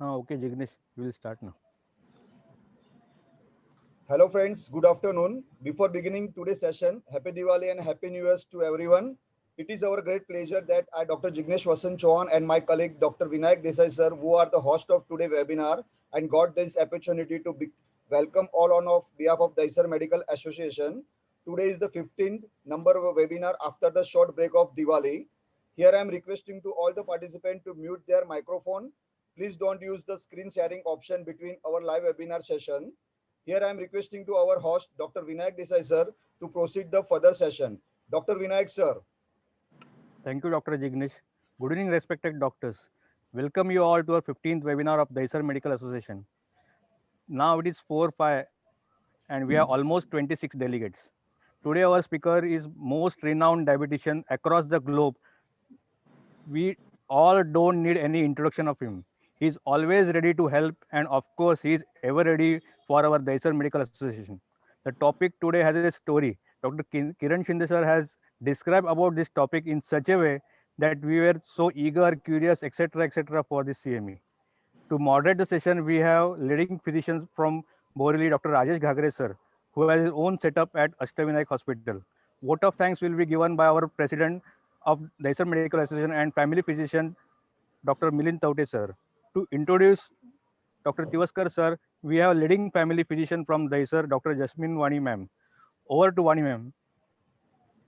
Okay, Jignesh, we will start now. Hello friends, good afternoon. Before beginning today's session, Happy Diwali and Happy New Year's to everyone. It is our great pleasure that I, Dr. Jignesh Vasan Chauhan and my colleague Dr. Vinayak Desai sir, who are the host of today's webinar and got this opportunity to welcome all on of behalf of Daisar Medical Association. Today is the 15th number of a webinar after the short break of Diwali. Here I am requesting to all the participants to mute their microphone. Please don't use the screen sharing option between our live webinar session. Here I am requesting to our host, Dr. Vinayak Desai sir, to proceed the further session. Dr. Vinayak sir. Thank you, Dr. Jignesh. Good evening, respected doctors. Welcome you all to our 15th webinar of Daisar Medical Association. Now it is 4-5 and we are almost 26 delegates. Today our speaker is most renowned dietitian across the globe. We all don't need any introduction of him. He is always ready to help, and of course he is ever ready for our Daisar Medical Association. The topic today has a story. Dr. Kiran Shinde sir has described about this topic in such a way that we were so eager, curious, etc., for this CME. To moderate the session, we have leading physicians from Boreli, Dr. Rajesh Ghagre sir, who has his own setup at Ashtavinayak Hospital. Vote of thanks will be given by our president of Daisar Medical Association and family physician, Dr. Milind Taute sir. To introduce Dr. Tivaskar sir, we have leading family physician from Daisar, Dr. Jasmine Wani ma'am. Over to Wani ma'am.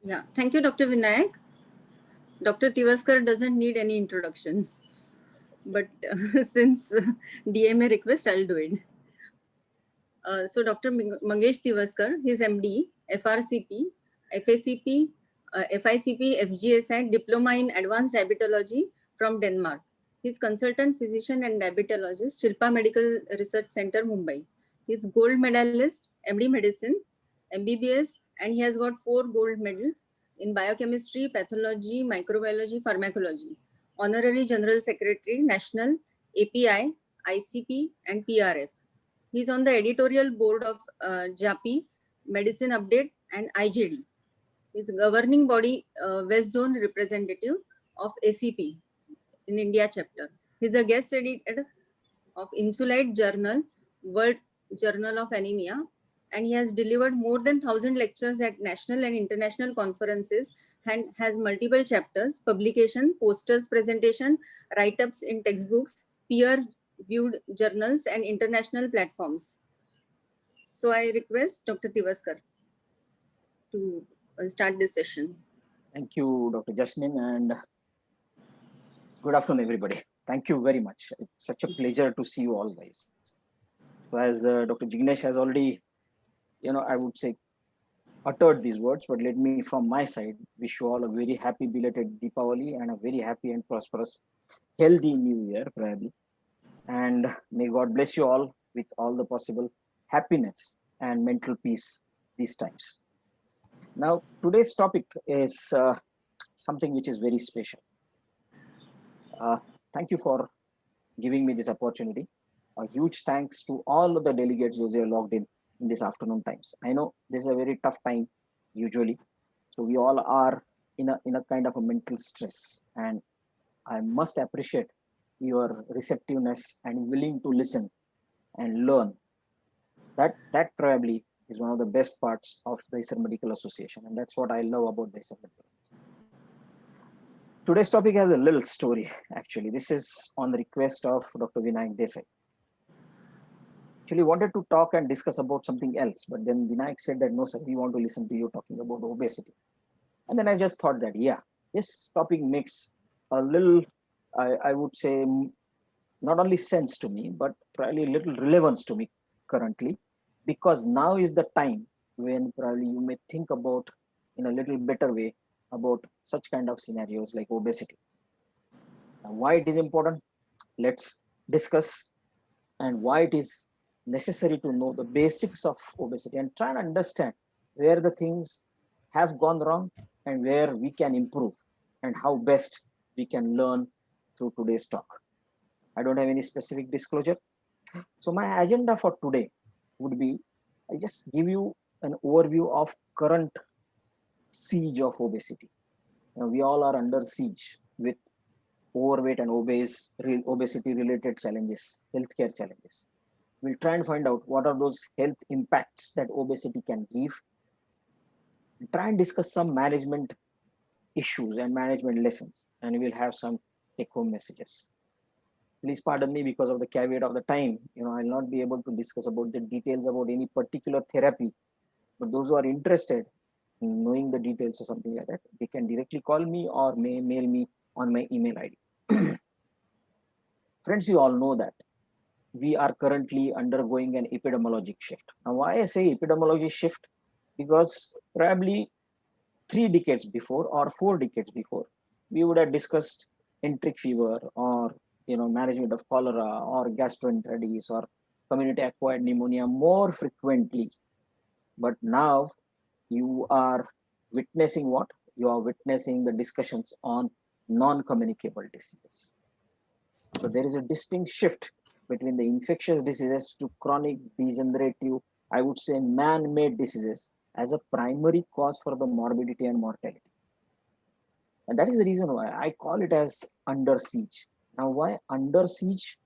Yeah, thank you, Dr. Vinayak. Dr. Tivaskar doesn't need any introduction, but since DMA request, I'll do it. So Dr. Mangesh Tivaskar, he's MD, FRCP, FACP, FICP, FGS, and Diploma in Advanced Diabetology from Denmark. He's consultant physician and diabetologist, Shilpa Medical Research Center, Mumbai. He's gold medalist, MD Medicine, MBBS, and he has got 4 gold medals in biochemistry, pathology, microbiology, pharmacology. Honorary General Secretary, National, API, ICP, and PRF. He's on the editorial board of JAPI, Medicine Update, and IJD. He's governing body West Zone representative of ACP in India chapter. He's a guest editor of Insulite Journal, World Journal of Anemia, and he has delivered more than 1,000 lectures at national and international conferences and has multiple chapters, publication, posters, presentation, write-ups in textbooks, peer-viewed journals, and international platforms. So I request Dr. Tivaskar to start this session. Thank you, Dr. Jasmine, and good afternoon, everybody. Thank you very much. It's such a pleasure to see you all, guys. So, as Dr. Jignesh has already, I would say, uttered these words, but let me, from my side, wish you all a very happy belated Deepavali and a very happy and prosperous, healthy New Year, probably. And may God bless you all with all the possible happiness and mental peace these times. Now, today's topic is something which is very special. Thank you for giving me this opportunity. A huge thanks to all of the delegates those who are logged in this afternoon times. I know this is a very tough time usually, so we all are in a kind of a mental stress, and I must appreciate your receptiveness and willing to listen and learn. That probably is one of the best parts of the Daisar Medical Association, and that's what I love about Daisar Medical. Today's topic has a little story, actually. This is on the request of Dr. Vinayak Desai. Actually wanted to talk and discuss about something else, but then Vinayak said that, no, sir, we want to listen to you talking about obesity. And then I just thought that, yeah, this topic makes a little, I would say, not only sense to me, but probably a little relevance to me currently, because now is the time when probably you may think about in a little better way about such kind of scenarios like obesity. Now, why it is important, let's discuss, and why it is necessary to know the basics of obesity and try and understand where the things have gone wrong and where we can improve and how best we can learn through today's talk. I don't have any specific disclosure. So my agenda for today would be, I just give you an overview of current siege of obesity. Now, we all are under siege with overweight and obesity related challenges, healthcare challenges. We'll try and find out what are those health impacts that obesity can give. We'll try and discuss some management issues and management lessons, and we'll have some take-home messages. Please pardon me because of the caveat of the time. I'll not be able to discuss about the details about any particular therapy, but those who are interested in knowing the details or something like that, they can directly call me or may mail me on my email ID. Friends, you all know that we are currently undergoing an epidemiologic shift. Now, why I say epidemiology shift? Because probably 3 decades before or 4 decades before, we would have discussed enteric fever or management of cholera or gastroenteritis or community acquired pneumonia more frequently. But now you are witnessing what? You are witnessing the discussions on non-communicable diseases. So there is a distinct shift between the infectious diseases to chronic degenerative, I would say man-made diseases as a primary cause for the morbidity and mortality. And that is the reason why I call it as under siege. Now, why under siege?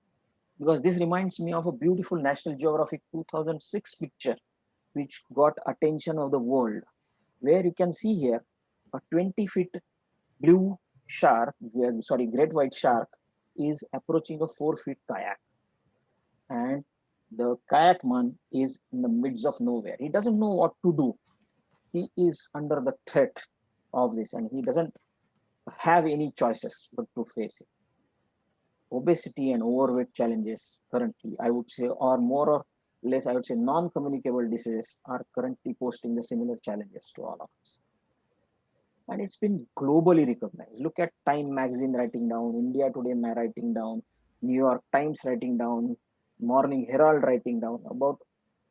Because this reminds me of a beautiful National Geographic 2006 picture, which got attention of the world, where you can see here a 20-foot blue shark, great white shark, is approaching a 4-foot kayak. And the kayak man is in the midst of nowhere. He doesn't know what to do. He is under the threat of this, and he doesn't have any choices but to face it. Obesity and overweight challenges currently, I would say, or more or less, I would say, non-communicable diseases are currently posting the similar challenges to all of us. And it's been globally recognized. Look at Time magazine writing down, India Today writing down, New York Times writing down, Morning Herald writing down about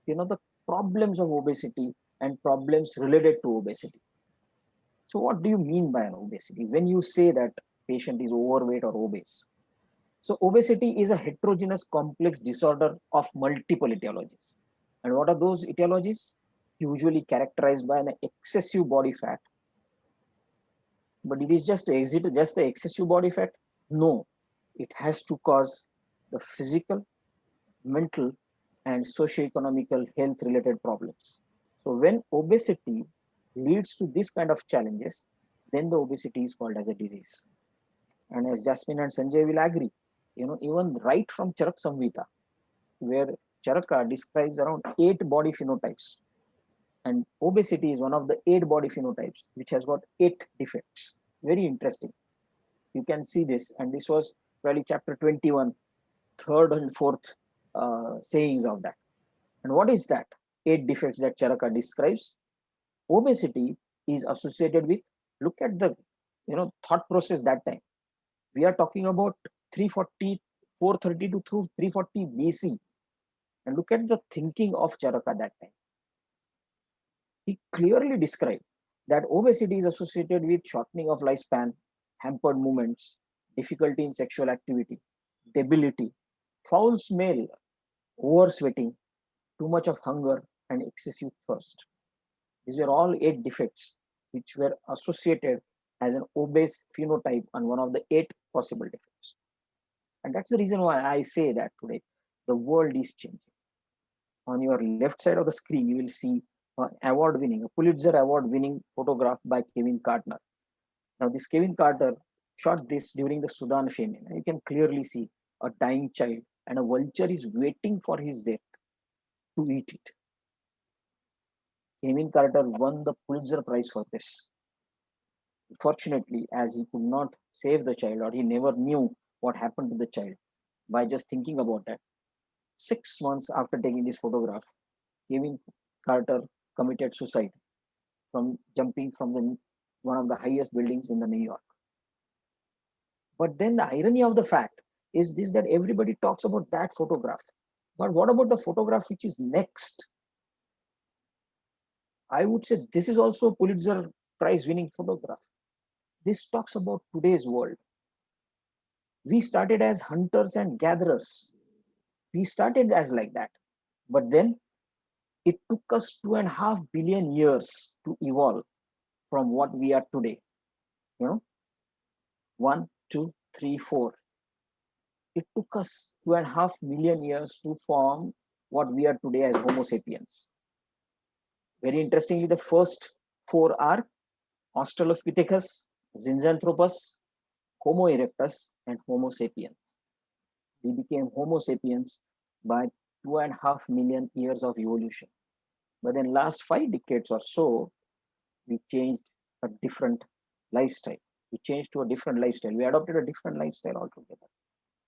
the problems of obesity and problems related to obesity. So what do you mean by an obesity when you say that patient is overweight or obese? So obesity is a heterogeneous complex disorder of multiple etiologies. And what are those etiologies? Usually characterized by an excessive body fat. But it is just the excessive body fat? No, it has to cause the physical, mental, and socio-economical health related problems. So when obesity leads to this kind of challenges, then the obesity is called as a disease. And as Jasmine and Sanjay will agree, even right from Charak Samhita, where Charaka describes around 8 body phenotypes, and obesity is one of the 8 body phenotypes, which has got 8 defects. Very interesting. You can see this, and this was probably chapter 21, 3rd and 4th sayings of that. And what is that? 8 defects that Charaka describes. Obesity is associated with, look at the thought process that time. We are talking about 430 to 340 BC. And look at the thinking of Charaka that time. He clearly described that obesity is associated with shortening of lifespan, hampered movements, difficulty in sexual activity, debility, foul smell, oversweating, too much of hunger, and excessive thirst. These were all 8 defects which were associated as an obese phenotype and one of the 8 possible defects. And that's the reason why I say that today the world is changing. On your left side of the screen, you will see a Pulitzer Award-winning photograph by Kevin Carter. Now, this Kevin Carter shot this during the Sudan famine. And you can clearly see a dying child, and a vulture is waiting for his death to eat it. Kevin Carter won the Pulitzer Prize for this. Fortunately, as he could not save the child, or he never knew what happened to the child, by just thinking about that, 6 months after taking this photograph, Kevin Carter committed suicide from jumping from one of the highest buildings in New York. But then the irony of the fact is this, that everybody talks about that photograph. But what about the photograph which is next? I would say this is also a Pulitzer Prize winning photograph. This talks about today's world. We started as hunters and gatherers. We started as like that. But then it took us 2.5 billion years to evolve from what we are today. 1, 2, 3, 4. It took us 2.5 million years to form what we are today as Homo sapiens. Very interestingly, the first 4 are Australopithecus, Zinjanthropus, Homo erectus, and Homo sapiens. We became Homo sapiens by 2.5 million years of evolution. But in last 5 decades or so, we changed a different lifestyle. We changed to a different lifestyle. We adopted a different lifestyle altogether,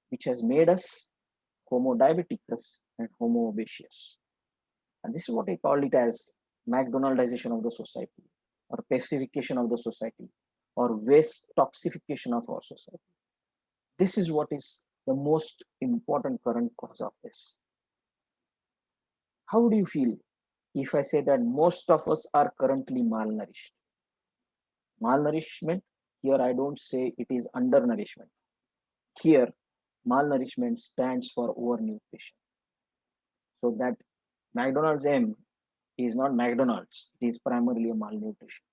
which has made us Homo diabeticus and Homo obesius. And this is what I call it as McDonaldization of the society, or pacification of the society, or waste toxification of our society. This is what is the most important current cause of this. How do you feel if I say that most of us are currently malnourished? Malnourishment, here I don't say it is undernourishment. Here, malnourishment stands for overnutrition. So that McDonald's M is not McDonald's, it is primarily a malnutrition.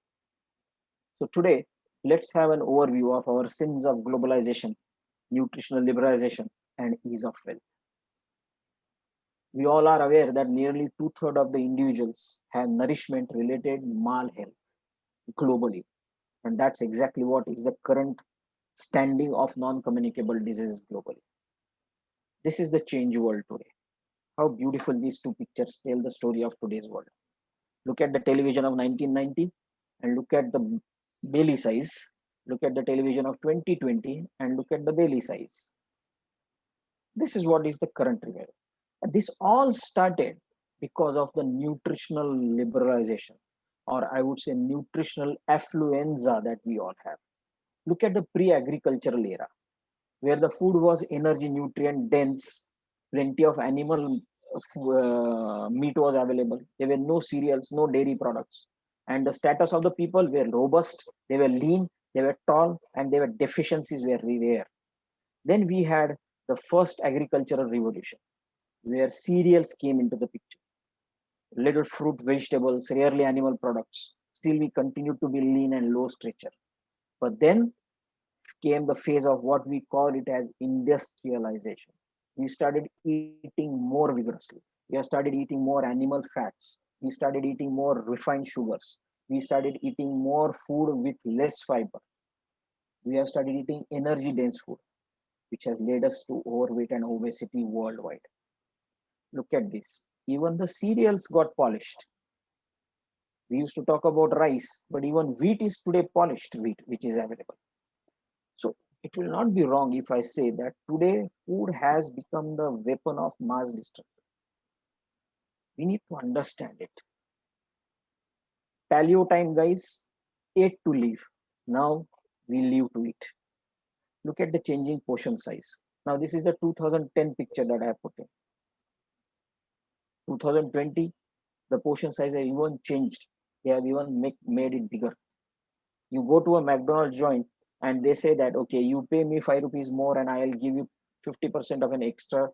So today, let's have an overview of our sins of globalization, nutritional liberalization, and ease of wealth. We all are aware that nearly 2/3 of the individuals have nourishment related mal health globally. And that's exactly what is the current standing of non-communicable diseases globally. This is the change world today. How beautiful these two pictures tell the story of today's world. Look at the television of 1990 and look at the belly size. Look at the television of 2020 and look at the belly size. This is what is the current revival. This all started because of the nutritional liberalization, or I would say nutritional affluenza that we all have. Look at the pre-agricultural era, where the food was energy nutrient dense, plenty of animal meat was available. There were no cereals, no dairy products. And the status of the people were robust, they were lean, they were tall, and their deficiencies were rare. Then we had the first agricultural revolution, where cereals came into the picture. Little fruit, vegetables, rarely animal products. Still, we continued to be lean and low stature. But then came the phase of what we call it as industrialization. We started eating more vigorously. We have started eating more animal fats. We started eating more refined sugars. We started eating more food with less fiber. We have started eating energy dense food, which has led us to overweight and obesity worldwide. Look at this. Even the cereals got polished. We used to talk about rice, but even wheat is today polished wheat, which is available. So it will not be wrong if I say that today food has become the weapon of mass destruction. We need to understand it. Paleo time, guys, ate to live. Now we live to eat. Look at the changing portion size. Now this is the 2010 picture that I have put in. 2020, the portion size has even changed. They have even made it bigger. You go to a McDonald's joint and they say that, okay, you pay me 5 rupees more and I'll give you 50% of an extra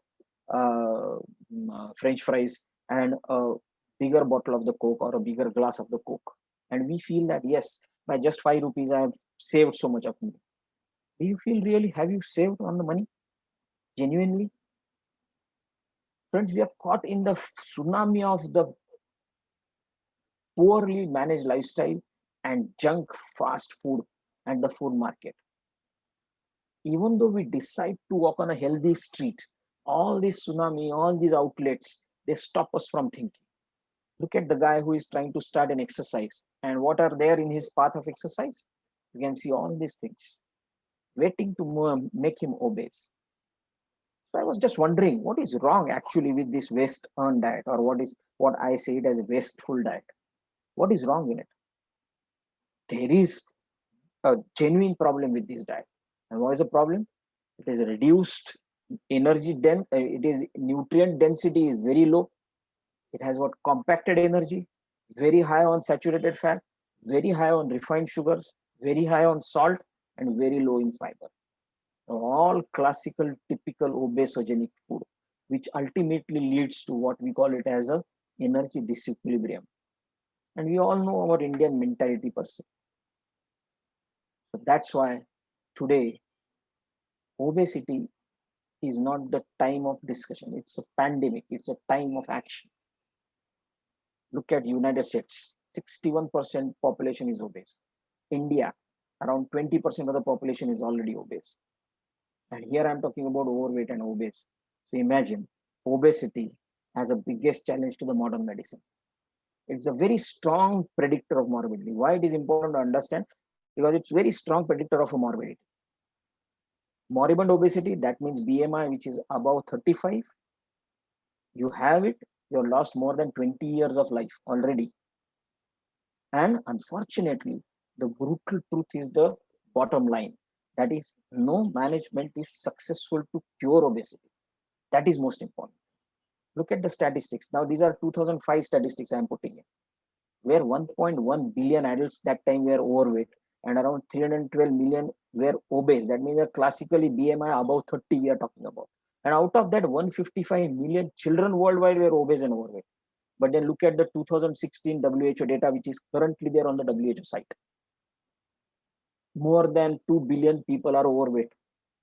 French fries and a bigger bottle of the Coke or a bigger glass of the Coke. And we feel that, yes, by just 5 rupees, I have saved so much of money. Do you feel really, have you saved on the money? Genuinely? Friends, we are caught in the tsunami of the poorly managed lifestyle and junk fast food and the food market. Even though we decide to walk on a healthy street, all this tsunami, all these outlets, they stop us from thinking. Look at the guy who is trying to start an exercise, and what are there in his path of exercise? You can see all these things waiting to make him obese. So I was just wondering, what is wrong actually with this waste earned diet, or what I say it as a wasteful diet? What is wrong in it? There is a genuine problem with this diet. And what is the problem? It is reduced energy it is nutrient density is very low. It has what compacted energy, very high on saturated fat, very high on refined sugars, very high on salt, and very low in fiber. All classical, typical obesogenic food, which ultimately leads to what we call it as a energy disequilibrium. And we all know our Indian mentality per se. So that's why today obesity is not the time of discussion. It's a pandemic. It's a time of action. Look at United States, 61% population is obese. India, around 20% of the population is already obese. And here I'm talking about overweight and obese. So imagine obesity as a biggest challenge to the modern medicine. It's a very strong predictor of morbidity. Why it is important to understand? Because it's very strong predictor of a morbidity. Moribund obesity, that means BMI, which is above 35. You have it, you're lost more than 20 years of life already. And unfortunately, the brutal truth is the bottom line. That is, no management is successful to cure obesity. That is most important. Look at the statistics. Now, these are 2005 statistics I'm putting in, where 1.1 billion adults that time were overweight and around 312 million were obese. That means that classically BMI above 30 we are talking about. And out of that, 155 million children worldwide were obese and overweight. But then look at the 2016 WHO data, which is currently there on the WHO site. More than 2 billion people are overweight.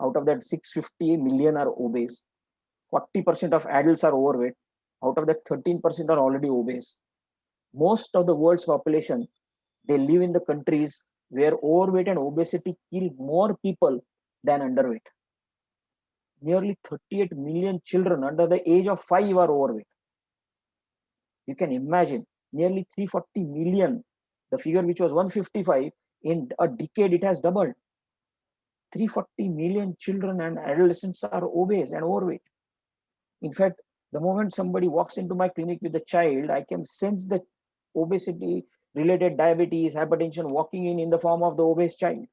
Out of that, 650 million are obese. 40% of adults are overweight. Out of that, 13% are already obese. Most of the world's population, they live in the countries where overweight and obesity kill more people than underweight. Nearly 38 million children under the age of 5 are overweight. You can imagine nearly 340 million, the figure which was 155, in a decade it has doubled. 340 million children and adolescents are obese and overweight. In fact, the moment somebody walks into my clinic with a child, I can sense the obesity related diabetes, hypertension walking in the form of the obese child.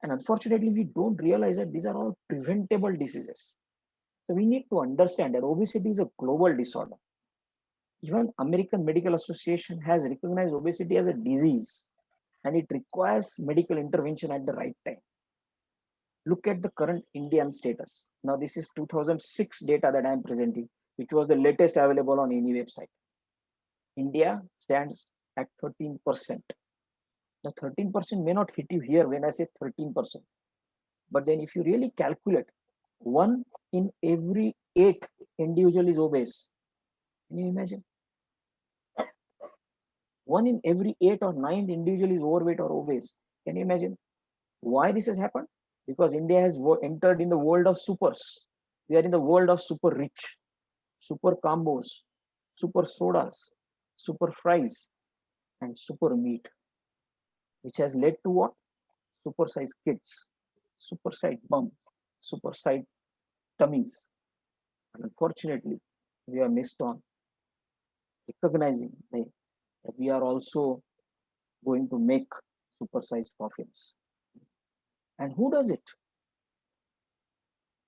And unfortunately, we don't realize that these are all preventable diseases. So we need to understand that obesity is a global disorder. Even American Medical Association has recognized obesity as a disease, and it requires medical intervention at the right time. Look at the current Indian status. Now, this is 2006 data that I am presenting, which was the latest available on any website. India stands at 13%. Now, 13% may not hit you here when I say 13%. But then if you really calculate, 1 in every 8 individual is obese. Can you imagine? 1 in every 8 or 9 individual is overweight or obese. Can you imagine why this has happened? Because India has entered in the world of supers. We are in the world of super rich, super combos, super sodas, super fries, and super meat, which has led to what? Super size kids, super size bums, super size tummies. And unfortunately, we are missed on recognizing that we are also going to make super sized coffins. And who does it?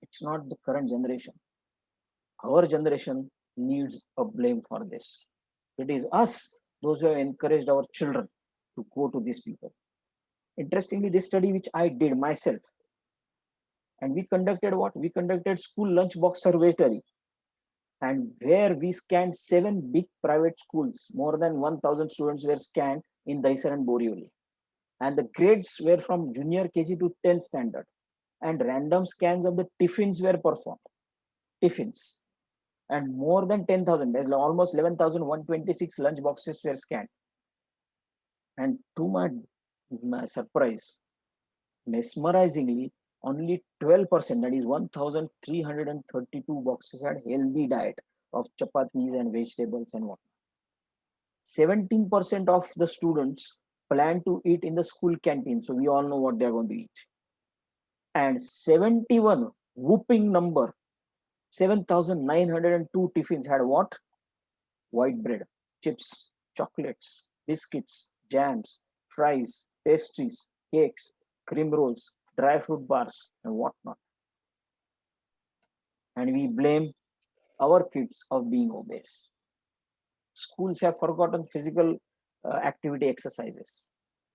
It's not the current generation. Our generation needs a blame for this. It is us, those who have encouraged our children to go to these people. Interestingly, this study which I did myself, and we conducted what? We conducted school lunchbox survey, and where we scanned 7 big private schools. More than 1,000 students were scanned in Dahisar and Borivali. And the grades were from junior KG to 10th standard. And random scans of the tiffins were performed. Tiffins. And more than 10,000, there's almost 11,126 lunch boxes were scanned. And to my surprise, mesmerizingly, only 12%, that is 1,332 boxes, had healthy diet of chapatis and vegetables and whatnot. 17% of the students plan to eat in the school canteen, so we all know what they're going to eat. And 71, whooping number, 7,902 tiffins had what? White bread, chips, chocolates, biscuits, jams, fries, pastries, cakes, cream rolls, dry fruit bars, and whatnot. And we blame our kids of being obese. Schools have forgotten physical activity exercises.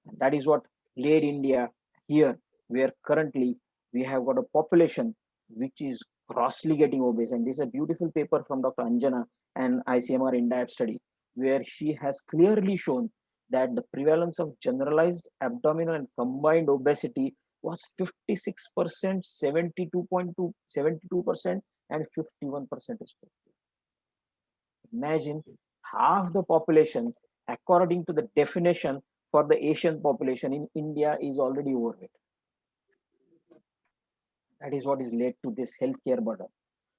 And that is what led India here, where currently we have got a population which is grossly getting obese. And this is a beautiful paper from Dr. Anjana and ICMR INDIAB study, where she has clearly shown that the prevalence of generalized abdominal and combined obesity was 56%, 72.2, 72%, and 51% respectively. Imagine half the population, according to the definition for the Asian population in India, is already overweight. That is what is led to this healthcare burden.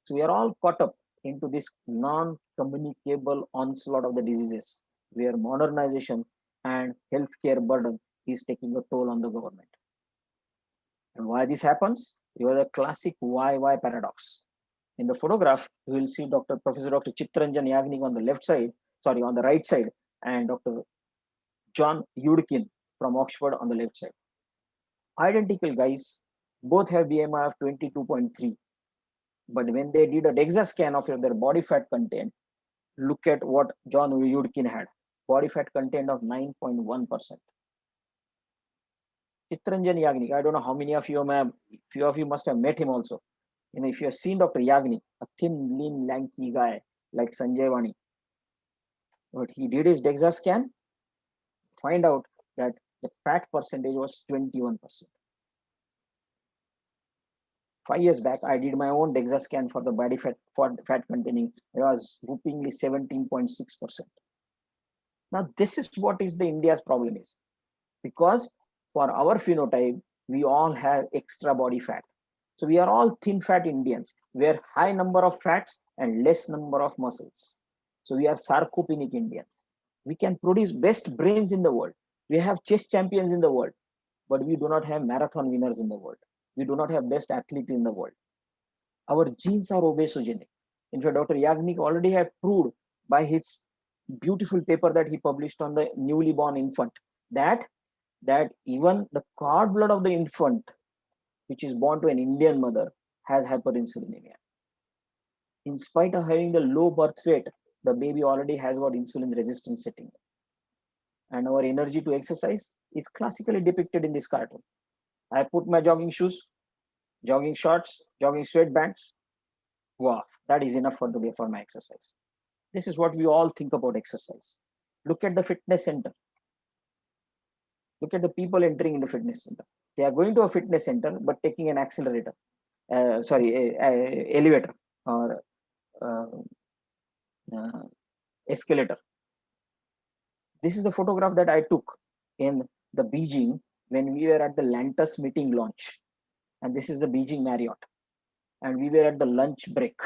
So we are all caught up into this non-communicable onslaught of the diseases, where modernization and healthcare burden is taking a toll on the government. And why this happens? You have the classic YY paradox. In the photograph, you will see Professor Dr. Chittaranjan Yagnik on the left side, sorry, on the right side, and Dr. John Yudkin from Oxford on the left side. Identical guys, both have BMI of 22.3. But when they did a DEXA scan of their body fat content, look at what John Yudkin had. Body fat content of 9.1%. Chittaranjan Yagnik, I don't know how many of you few of you must have met him also. You know, if you have seen Dr. Yagnik, a thin, lean, lanky guy like Sanjay Vani, but he did his DEXA scan, find out that the fat percentage was 21%. 5 years back, I did my own DEXA scan for the body fat containing. It was whoopingly 17.6%. Now, this is what is the India's problem is, because for our phenotype, we all have extra body fat. So we are all thin fat Indians. We are high number of fats and less number of muscles. So we are sarcopenic Indians. We can produce best brains in the world. We have chess champions in the world, but we do not have marathon winners in the world. We do not have best athletes in the world. Our genes are obesogenic. In fact, Dr. Yagnik already had proved by his beautiful paper that he published on the newly born infant that even the cord blood of the infant, which is born to an Indian mother, has hyperinsulinemia. In spite of having the low birth weight, the baby already has got insulin resistance setting. And our energy to exercise is classically depicted in this cartoon. I put my jogging shoes, jogging shorts, jogging sweatbands. Wow, that is enough for my exercise. This is what we all think about exercise. Look at the fitness center. Look at the people entering in the fitness center. They are going to a fitness center, but taking an accelerator, elevator or escalator. This is the photograph that I took in the Beijing when we were at the Lantus meeting launch. And this is the Beijing Marriott. And we were at the lunch break.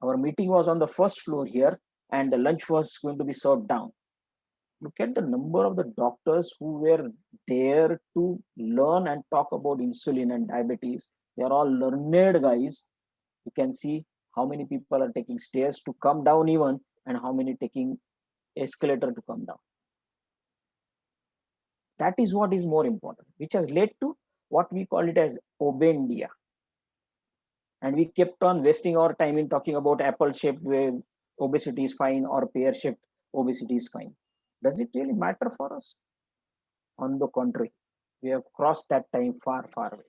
Our meeting was on the first floor here, and the lunch was going to be served down. Look at the number of the doctors who were there to learn and talk about insulin and diabetes. They are all learned guys. You can see how many people are taking stairs to come down even, and how many taking escalator to come down. That is what is more important, which has led to what we call it as obendia. And we kept on wasting our time in talking about apple-shaped where obesity is fine or pear-shaped obesity is fine. Does it really matter for us? On the contrary, we have crossed that time far, far away.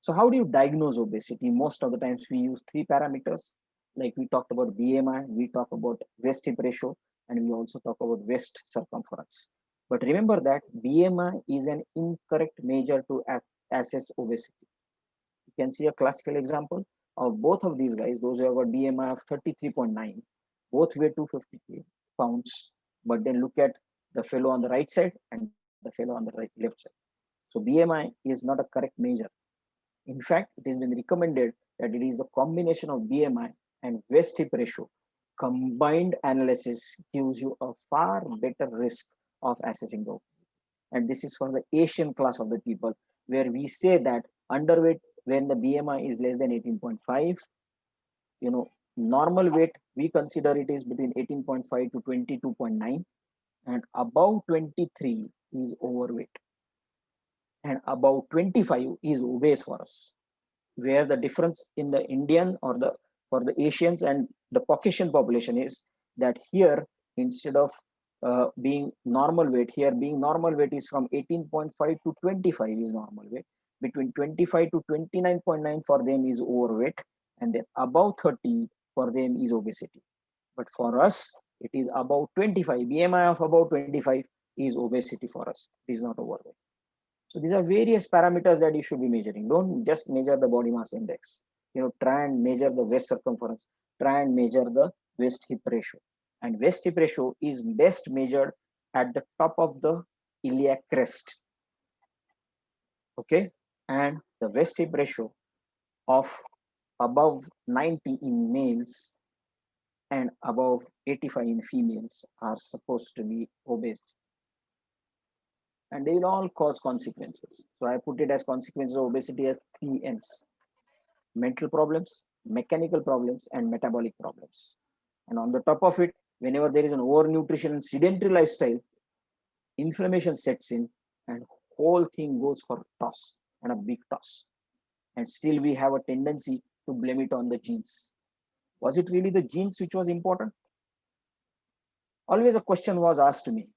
So how do you diagnose obesity? Most of the times we use 3 parameters. Like we talked about BMI, we talk about waist-hip ratio, and we also talk about waist circumference. But remember that BMI is an incorrect measure to assess obesity. You can see a classical example of both of these guys. Those who have got BMI of 33.9, both weigh 250 pounds. But then look at the fellow on the right side and the fellow on the left side. So BMI is not a correct measure. In fact, it has been recommended that it is the combination of BMI and waist-hip ratio. Combined analysis gives you a far better risk of assessing the obesity. And this is for the Asian class of the people, where we say that underweight when the BMI is less than 18.5, normal weight, we consider it is between 18.5 to 22.9, and above 23 is overweight, and above 25 is obese for us. Where the difference in the Indian or for the Asians and the Caucasian population is that here, instead of being normal weight, here being normal weight is from 18.5 to 25 is normal weight. Between 25 to 29.9 for them is overweight, and then above 30 for them is obesity. But for us, it is about 25. BMI of about 25 is obesity for us. It is not overweight. So these are various parameters that you should be measuring. Don't just measure the body mass index. Try and measure the waist circumference. Try and measure the waist hip ratio. And waist hip ratio is best measured at the top of the iliac crest. Okay, and the waist hip ratio of above 90 in males and above 85 in females are supposed to be obese, and they will all cause consequences. So I put it as consequences of obesity as 3 M's: mental problems, mechanical problems, and metabolic problems. And on the top of it, whenever there is an overnutrition and sedentary lifestyle, inflammation sets in and whole thing goes for toss, and a big toss. And still we have a tendency to blame it on the genes. Was it really the genes which was important? Always a question was asked to me,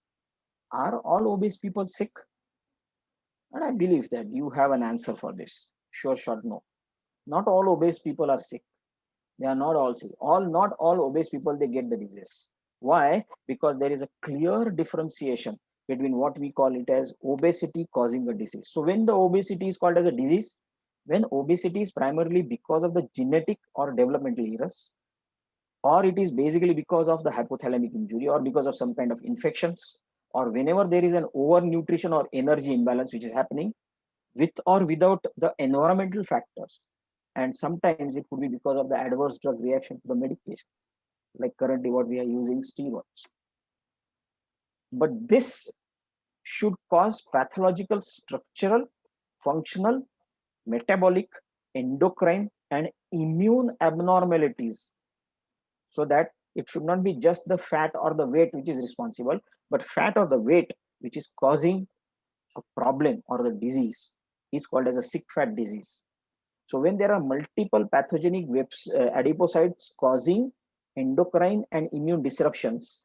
are all obese people sick? And I believe that you have an answer for this. Sure shot, no. Not all obese people are sick. They are not all sick. Not all obese people, they get the disease. Why? Because there is a clear differentiation between what we call it as obesity causing a disease. So when the obesity is called as a disease, when obesity is primarily because of the genetic or developmental errors, or it is basically because of the hypothalamic injury or because of some kind of infections, or whenever there is an overnutrition or energy imbalance which is happening with or without the environmental factors. And sometimes it could be because of the adverse drug reaction to the medications, like currently what we are using, steroids. But this should cause pathological, structural, functional, metabolic, endocrine, and immune abnormalities, so that it should not be just the fat or the weight which is responsible, but fat or the weight which is causing a problem or the disease is called as a sick fat disease. So when there are multiple pathogenic adipocytes causing endocrine and immune disruptions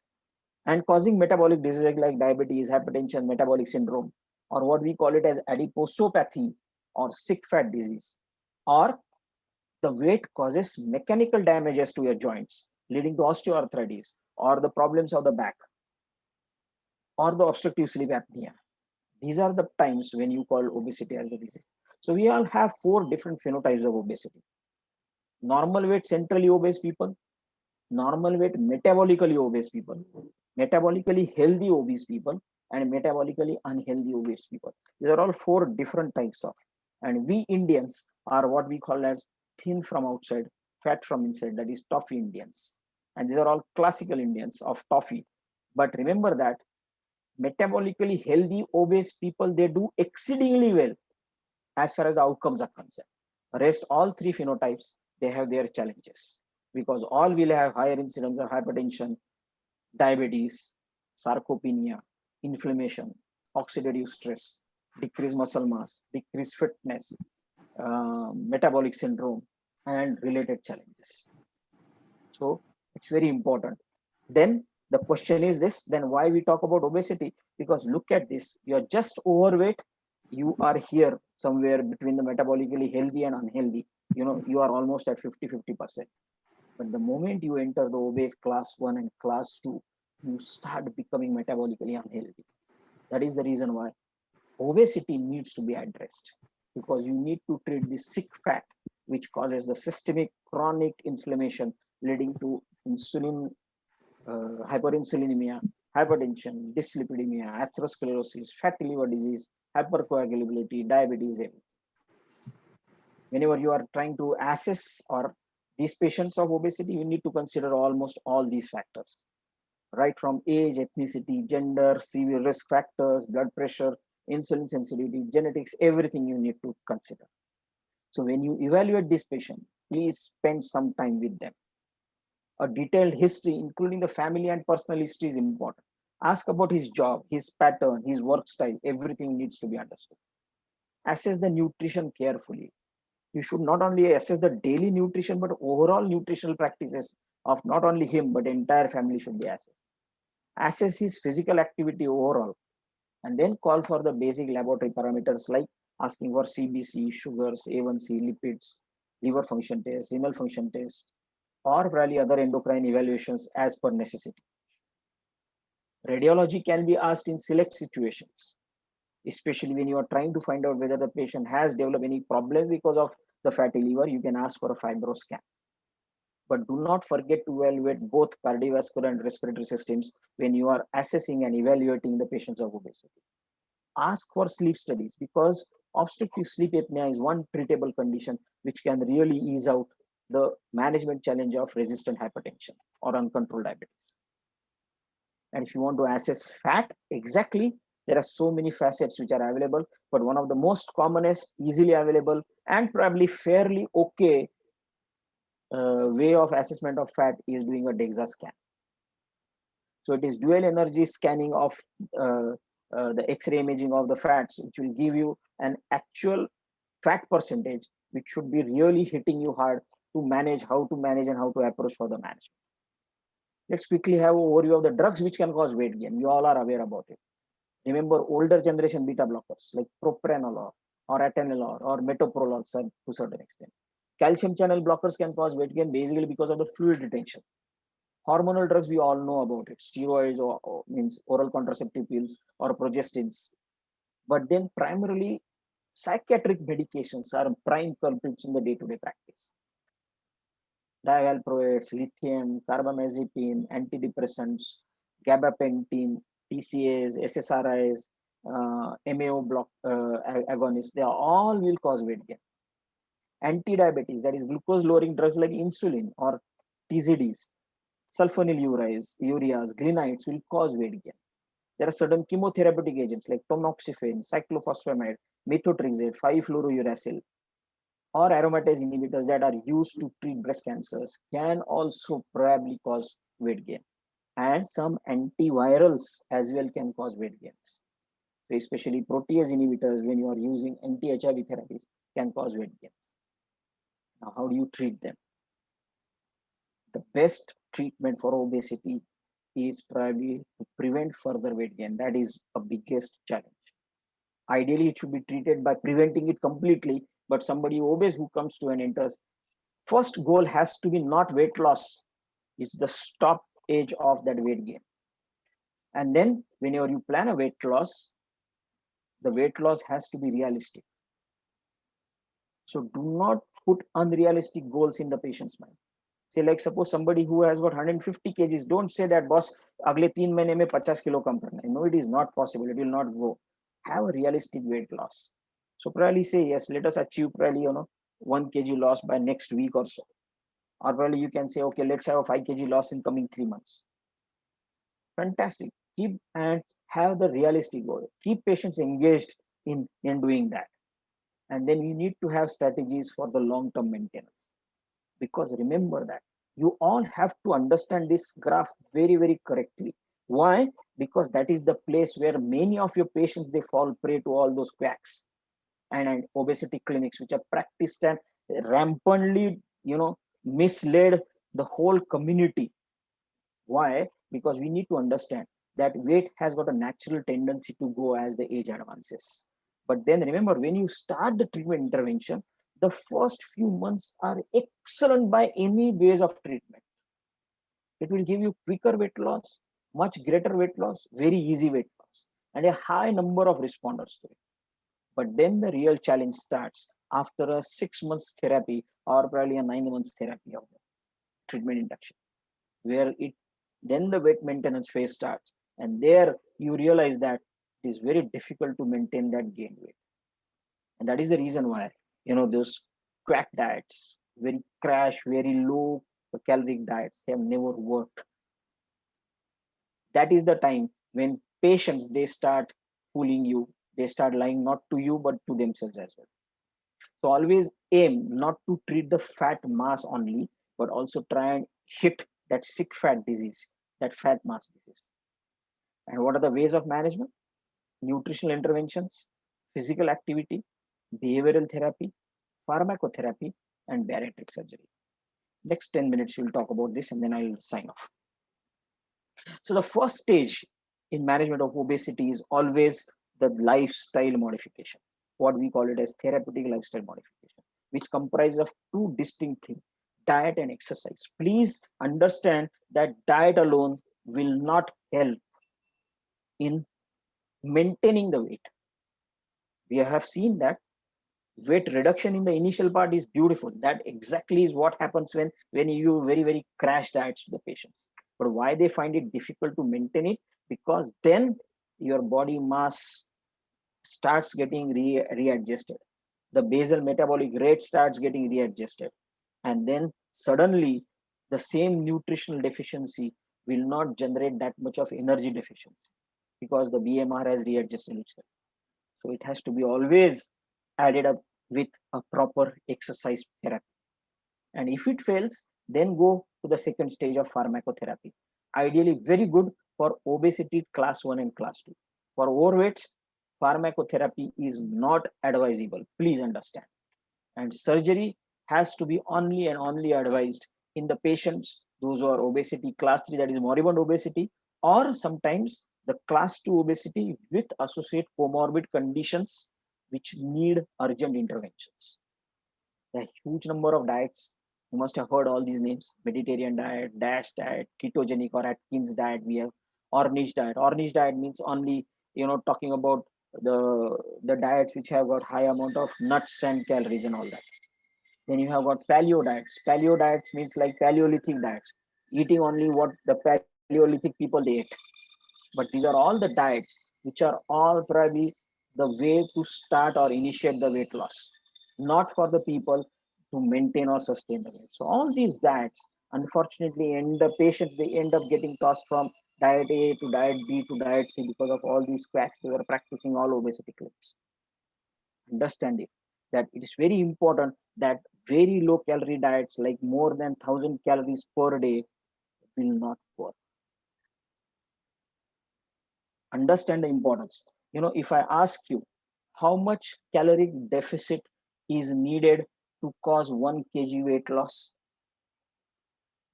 and causing metabolic diseases like diabetes, hypertension, metabolic syndrome, or what we call it as adiposopathy or sick fat disease, or the weight causes mechanical damages to your joints, leading to osteoarthritis, or the problems of the back, or the obstructive sleep apnea. These are the times when you call obesity as the disease. So we all have 4 different phenotypes of obesity: normal weight centrally obese people, normal weight metabolically obese people, metabolically healthy obese people, and metabolically unhealthy obese people. These are all 4 different types of. And we Indians are what we call as thin from outside, fat from inside, that is toffee Indians. And these are all classical Indians of toffee. But remember that metabolically healthy obese people, they do exceedingly well as far as the outcomes are concerned. Rest all 3 phenotypes, they have their challenges, because all will have higher incidence of hypertension, diabetes, sarcopenia, inflammation, oxidative stress, decreased muscle mass, decreased fitness, metabolic syndrome, and related challenges. So it's very important. Then the question is this, then why we talk about obesity? Because look at this, you are just overweight, you are here somewhere between the metabolically healthy and unhealthy. You are almost at 50%. But the moment you enter the obese class 1 and class 2, you start becoming metabolically unhealthy. That is the reason why obesity needs to be addressed, because you need to treat the sick fat which causes the systemic chronic inflammation leading to insulin, hyperinsulinemia, hypertension, dyslipidemia, atherosclerosis, fatty liver disease, hypercoagulability, diabetes, everything. Whenever you are trying to assess or these patients of obesity, you need to consider almost all these factors, right from age, ethnicity, gender, severe risk factors, blood pressure, insulin sensitivity, genetics, everything you need to consider. So when you evaluate this patient, please spend some time with them. A detailed history, including the family and personal history, is important. Ask about his job, his pattern, his work style, everything needs to be understood. Assess the nutrition carefully. You should not only assess the daily nutrition, but overall nutritional practices of not only him, but the entire family should be assessed. Assess his physical activity overall, and then call for the basic laboratory parameters like asking for CBC, sugars, A1C, lipids, liver function test, renal function test, or probably other endocrine evaluations as per necessity. Radiology can be asked in select situations. especially when you are trying to find out whether the patient has developed any problem because of the fatty liver, you can ask for a fibro scan. But do not forget to evaluate both cardiovascular and respiratory systems when you are assessing and evaluating the patients of obesity. Ask for sleep studies, because obstructive sleep apnea is one treatable condition which can really ease out the management challenge of resistant hypertension or uncontrolled diabetes. And if you want to assess fat, exactly, there are so many facets which are available, but one of the most commonest, easily available, and probably fairly okay way of assessment of fat is doing a DEXA scan. So it is dual energy scanning of the X-ray imaging of the fats, which will give you an actual fat percentage, which should be really hitting you hard to manage, how to manage and how to approach for the management. Let's quickly have an overview of the drugs which can cause weight gain. You all are aware about it. Remember older generation beta blockers like propranolol or atenolol or metoprolol to a certain extent. Calcium channel blockers can cause weight gain basically because of the fluid retention. Hormonal drugs, we all know about it. Steroids or means oral contraceptive pills or progestins. But then primarily psychiatric medications are prime culprits in the day-to-day practice. Divalproates, lithium, carbamazepine, antidepressants, gabapentin, TCAs, SSRIs, MAO block agonists, they all will cause weight gain. Anti-diabetes, that is glucose-lowering drugs like insulin or TZDs, sulfonylureas, ureas, glinides will cause weight gain. There are certain chemotherapeutic agents like tamoxifen, cyclophosphamide, methotrexate, 5-fluorouracil, or aromatase inhibitors that are used to treat breast cancers can also probably cause weight gain. And some antivirals as well can cause weight gains. So especially protease inhibitors, when you are using anti-HIV therapies, can cause weight gains. Now, how do you treat them? The best treatment for obesity is probably to prevent further weight gain. That is a biggest challenge. Ideally, it should be treated by preventing it completely, but somebody obese who comes to an interest, first goal has to be not weight loss. It's the stop age of that weight gain. And then whenever you plan a weight loss, the weight loss has to be realistic. So do not put unrealistic goals in the patient's mind. Say like suppose somebody who has got 150 kgs, don't say that boss, agle 3 mahine mein 50 kilo kam karna hai. No, it is not possible. It will not go. Have a realistic weight loss. So probably say, yes, let us achieve probably, 1 kg loss by next week or so. Or probably you can say, okay, let's have a 5 kg loss in coming 3 months. Fantastic. Keep and have the realistic goal. Keep patients engaged in doing that. And then you need to have strategies for the long-term maintenance. Because remember that you all have to understand this graph very, very correctly. Why? Because that is the place where many of your patients, they fall prey to all those quacks and obesity clinics, which are practiced and rampantly, misled the whole community. Why? Because we need to understand that weight has got a natural tendency to go as the age advances. But then remember, when you start the treatment intervention, the first few months are excellent by any ways of treatment. It will give you quicker weight loss, much greater weight loss, very easy weight loss, and a high number of responders to it. But then the real challenge starts after a 6 months therapy or probably a 9 months therapy of the treatment induction, where then the weight maintenance phase starts. And there you realize that it is very difficult to maintain that gained weight. And that is the reason why, those quack diets, very crash, very low caloric diets, they have never worked. That is the time when patients, they start fooling you. They start lying not to you, but to themselves as well. So always aim not to treat the fat mass only, but also try and hit that sick fat disease, that fat mass disease. And what are the ways of management? Nutritional interventions, physical activity, behavioral therapy, pharmacotherapy, and bariatric surgery. Next 10 minutes, we'll talk about this and then I'll sign off. So the first stage in management of obesity is always the lifestyle modification, what we call it as therapeutic lifestyle modification, which comprises of two distinct things, diet and exercise. Please understand that diet alone will not help in maintaining the weight. We have seen that weight reduction in the initial part is beautiful. That exactly is what happens when you very crash diets to the patients. But why they find it difficult to maintain it? Because then your body mass starts getting readjusted. The basal metabolic rate starts getting readjusted. And then suddenly the same nutritional deficiency will not generate that much of energy deficiency because the BMR has readjusted itself. So it has to be always added up with a proper exercise therapy. And if it fails, then go to the second stage of pharmacotherapy. Ideally, very good for obesity class 1 and class 2. For overweights, pharmacotherapy is not advisable. Please understand. And surgery has to be only and only advised in the patients, those who are obesity class 3, that is moribund obesity, or sometimes the class 2 obesity with associated comorbid conditions which need urgent interventions. There are huge number of diets. You must have heard all these names: Mediterranean diet, DASH diet, ketogenic or Atkins diet. We have Ornish diet. Ornish diet means only, talking about the diets which have got high amount of nuts and calories and all that. Then you have got paleo diets. Paleo diets means like Paleolithic diets, eating only what the Paleolithic people they ate. But these are all the diets which are all probably the way to start or initiate the weight loss, not for the people to maintain or sustain the weight. So all these diets, unfortunately, and the patients, they end up getting tossed from diet A to diet B to diet C because of all these quacks they were practicing all obesity clinics. Understand it, that it is very important that very low calorie diets like more than 1000 calories per day will not work. Understand the importance. If I ask you how much caloric deficit is needed to cause 1 kg weight loss,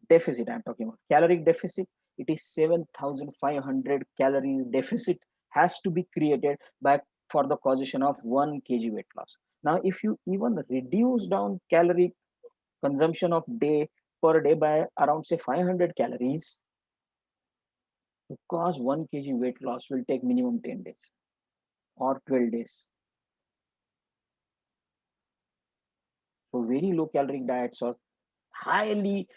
deficit I'm talking about, caloric deficit, it is 7500 calories deficit has to be created by for the causation of 1 kg weight loss. Now if you even reduce down caloric consumption of day per day by around say 500 calories, to cause 1 kg weight loss will take minimum 10 days or 12 days. So very low caloric diets or highly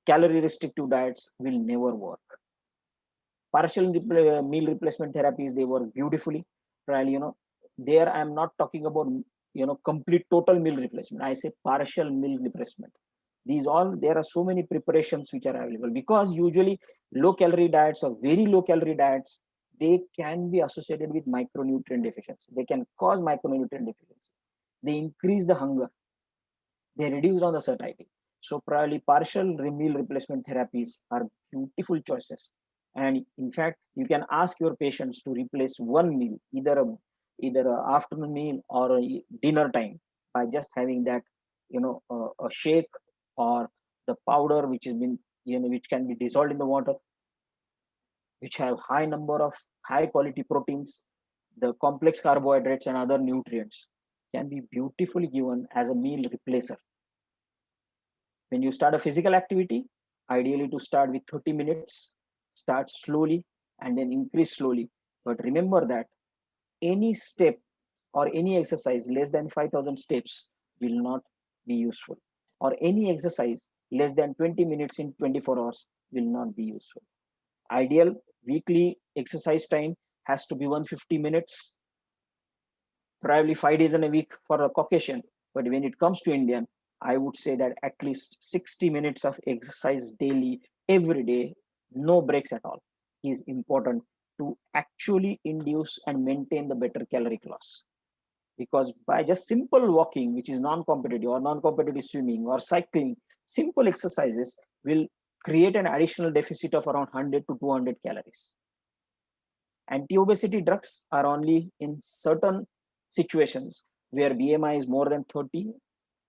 calorie restrictive diets will never work. Partial meal replacement therapies, they work beautifully. While there I'm not talking about complete total meal replacement. I say partial meal replacement. These all, there are so many preparations which are available, because usually low calorie diets or very low calorie diets, they can be associated with micronutrient deficiency. They can cause micronutrient deficiency. They increase the hunger. They reduce on the satiety. So probably partial meal replacement therapies are beautiful choices. And in fact, you can ask your patients to replace one meal, either a afternoon meal or a dinner time, by just having that, a shake or the powder which has been, which can be dissolved in the water, which have high number of high quality proteins, the complex carbohydrates and other nutrients, can be beautifully given as a meal replacer. When you start a physical activity, ideally to start with 30 minutes, start slowly and then increase slowly. But remember that any step or any exercise less than 5000 steps will not be useful, or any exercise less than 20 minutes in 24 hours will not be useful. Ideal weekly exercise time has to be 150 minutes, probably 5 days in a week for a Caucasian. But when it comes to Indian, I would say that at least 60 minutes of exercise daily, every day, no breaks at all, is important to actually induce and maintain the better caloric loss. Because by just simple walking, which is non-competitive, or non-competitive swimming or cycling, simple exercises will create an additional deficit of around 100 to 200 calories. Anti-obesity drugs are only in certain situations where BMI is more than 30,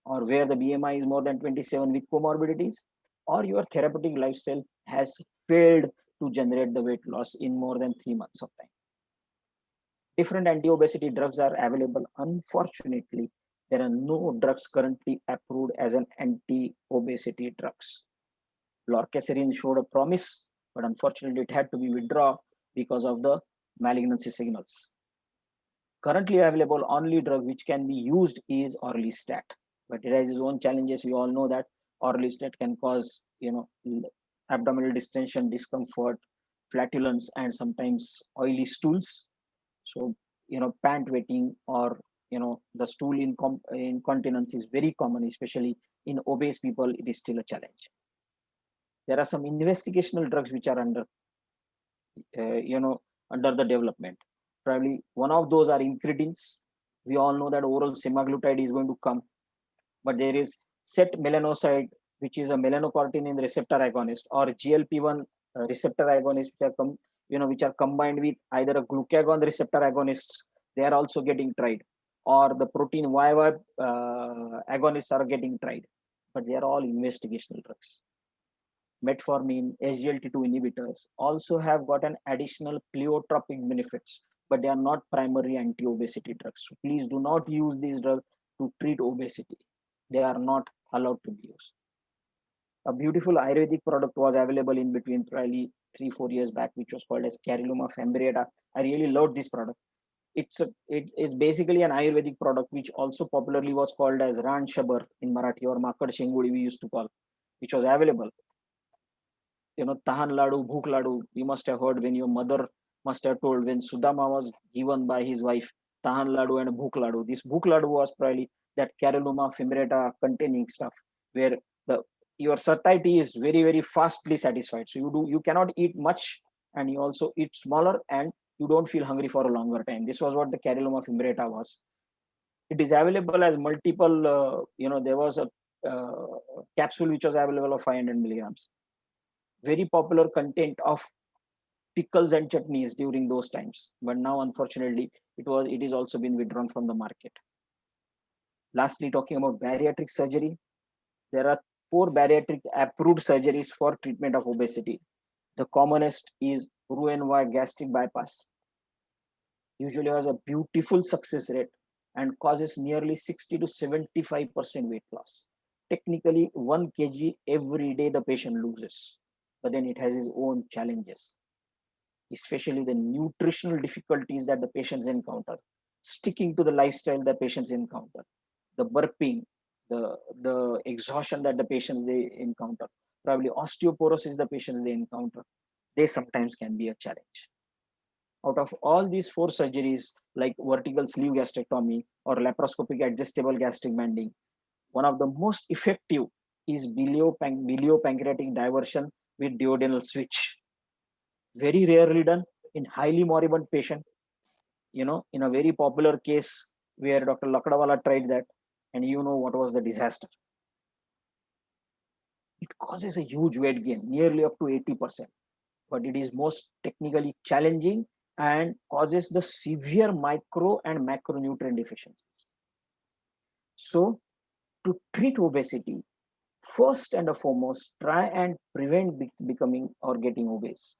or where the BMI is more than 27 with comorbidities, or your therapeutic lifestyle has failed to generate the weight loss in more than 3 months of time. Different anti-obesity drugs are available. Unfortunately, there are no drugs currently approved as an anti-obesity drugs. Lorcaserin showed a promise, but unfortunately it had to be withdrawn because of the malignancy signals. currently available only drug which can be used is Orlistat, but it has its own challenges. We all know that Orlistat can cause, abdominal distension, discomfort, flatulence, and sometimes oily stools. So, pant wetting or, the stool incontinence is very common, especially in obese people. It is still a challenge. There are some investigational drugs which are under the development. Probably one of those are incretins. We all know that oral semaglutide is going to come, but there is set melanocyte, which is a melanocortin receptor agonist, or GLP-1 receptor agonist, which are combined with either a glucagon receptor agonists. They are also getting tried, or the protein YY agonists are getting tried, but they are all investigational drugs. Metformin, SGLT2 inhibitors also have got an additional pleiotropic benefits, but they are not primary anti-obesity drugs. So please do not use these drugs to treat obesity. They are not allowed to be used. A beautiful Ayurvedic product was available in between probably 3-4 years back, which was called as Carilluma fembreata. I really loved this product. It's basically an Ayurvedic product, which also popularly was called as Ran Shabar in Marathi, or Makad Shengudi we used to call, which was available. Tahan Ladu, Bhuk Ladu, you must have heard when your mother must have told when Sudama was given by his wife Tahan Ladu and Bhuk Ladu. This Bhuk Ladu was probably that Carilluma fembreata containing stuff, where your satiety is very, very fastly satisfied. So you cannot eat much, and you also eat smaller, and you don't feel hungry for a longer time. This was what the Carilluma fembreata was. It is available as multiple, there was a capsule which was available of 500 milligrams. Very popular content of pickles and chutneys during those times, but now unfortunately it is also been withdrawn from the market. Lastly, talking about bariatric surgery, there are 4 bariatric approved surgeries for treatment of obesity. The commonest is Roux-en-Y gastric bypass. Usually has a beautiful success rate and causes nearly 60 to 75% weight loss. Technically, 1 kg every day the patient loses, but then it has its own challenges, especially the nutritional difficulties that the patients encounter, sticking to the lifestyle that patients encounter, the burping, the exhaustion that the patients they encounter, probably osteoporosis the patients they encounter. They sometimes can be a challenge. Out of all these 4 surgeries, like vertical sleeve gastrectomy or laparoscopic adjustable gastric banding, one of the most effective is biliopancreatic diversion with duodenal switch. Very rarely done in highly moribund patient. In a very popular case where Dr. Lakdawala tried that, and what was the disaster. It causes a huge weight gain, nearly up to 80%, but it is most technically challenging and causes the severe micro and macronutrient deficiencies. So, to treat obesity, first and foremost, try and prevent becoming or getting obese.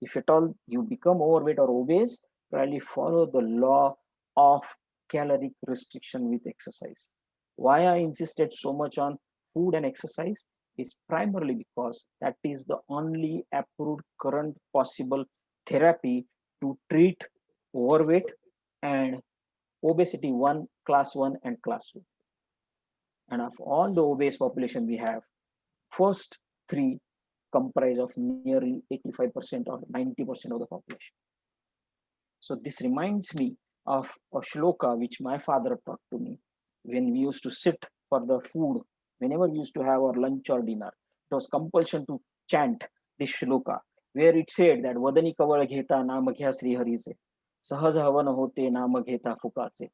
If at all you become overweight or obese, probably follow the law of caloric restriction with exercise. Why I insisted so much on food and exercise is primarily because that is the only approved current possible therapy to treat overweight and obesity class 1 and class 2. And of all the obese population we have, first 3 comprise of nearly 85% or 90% of the population. So this reminds me of a shloka which my father taught to me when we used to sit for the food. Whenever we used to have our lunch or dinner, it was compulsion to chant this shloka, where it said that Vadani kaval gheta naam ghya Sri Hari se, sahaj havan hote naam gheta fukache,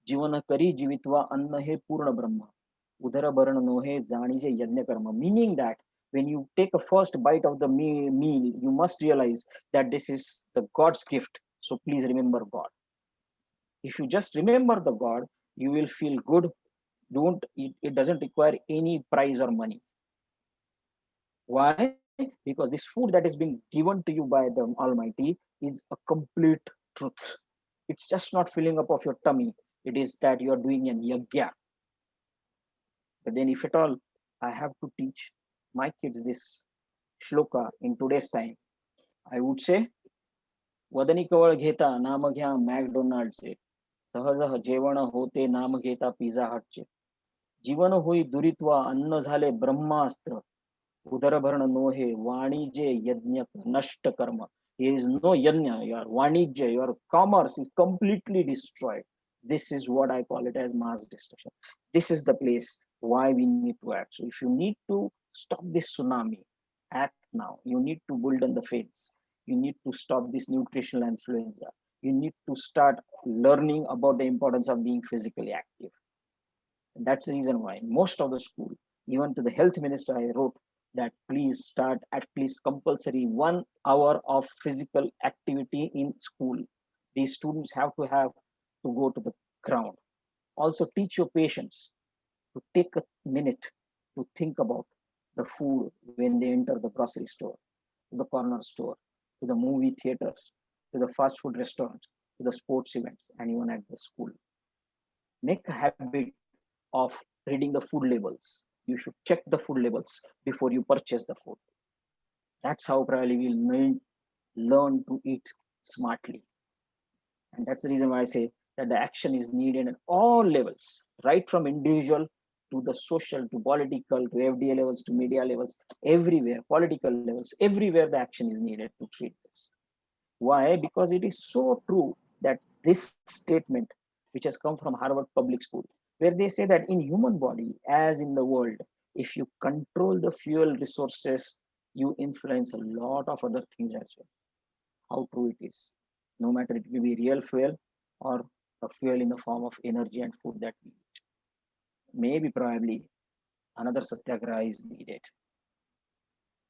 जीवन करी जीवित्वा अन्न हे पूर्ण ब्रह्म, udara बरण नोहे जाणीजे यज्ञ कर्म. Meaning that when you take a first bite of the meal, you must realize that this is the God's gift. So please remember God. If you just remember the God, you will feel good. It doesn't require any prize or money. Why? Because this food that is being given to you by the Almighty is a complete truth. It's just not filling up of your tummy. It is that you are doing an yagya. But then if at all I have to teach my kids this shloka in today's time, I would say, Vadani kaval gheta naam ghya McDonald's se, सहज जेवण होते नाम घेता pizza हटचे. जीवन होई दुरित्व अन्न झाले ब्रह्मास्त्र. उदरभरण नोहे वाणिज्य यज्ञ नष्ट कर्म. Here is no yajna, your vanijya, your commerce is completely destroyed. This is what I call it as mass destruction. This is the place why we need to act. So if you need to stop this tsunami, act now. You need to build on the faiths. You need to stop this nutritional influenza. You need to start learning about the importance of being physically active. And that's the reason why most of the school, even to the health minister, I wrote that please start at least compulsory 1 hour of physical activity in school. These students have to go to the ground. Also teach your patients to take a minute to think about the food when they enter the grocery store, to the corner store, to the movie theaters, to the fast food restaurants, to the sports events, and even at the school. Make a habit of reading the food labels. You should check the food labels before you purchase the food. That's how probably we'll learn to eat smartly. And that's the reason why I say that the action is needed at all levels, right from individual to the social, to political, to FDA levels, to media levels, everywhere, political levels, everywhere the action is needed to treat this. Why? Because it is so true that this statement, which has come from Harvard Public School, where they say that in human body, as in the world, if you control the fuel resources, you influence a lot of other things as well. How true it is. No matter it may be real fuel or a fuel in the form of energy and food that we eat. Maybe probably another satyagraha is needed.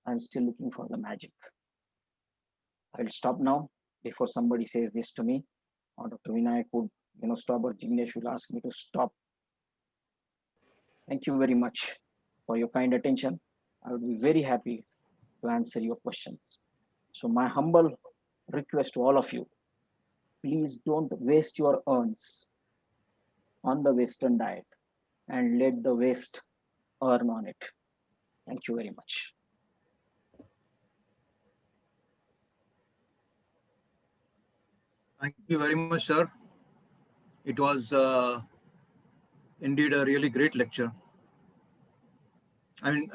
I'm still looking for the magic. I'll stop now before somebody says this to me, or Dr. Vinayak would, stop, or Jignesh will ask me to stop. Thank you very much for your kind attention. I would be very happy to answer your questions. So my humble request to all of you, please don't waste your earns on the Western diet and let the West earn on it. Thank you very much. Thank you very much, sir. It was indeed a really great lecture. I mean,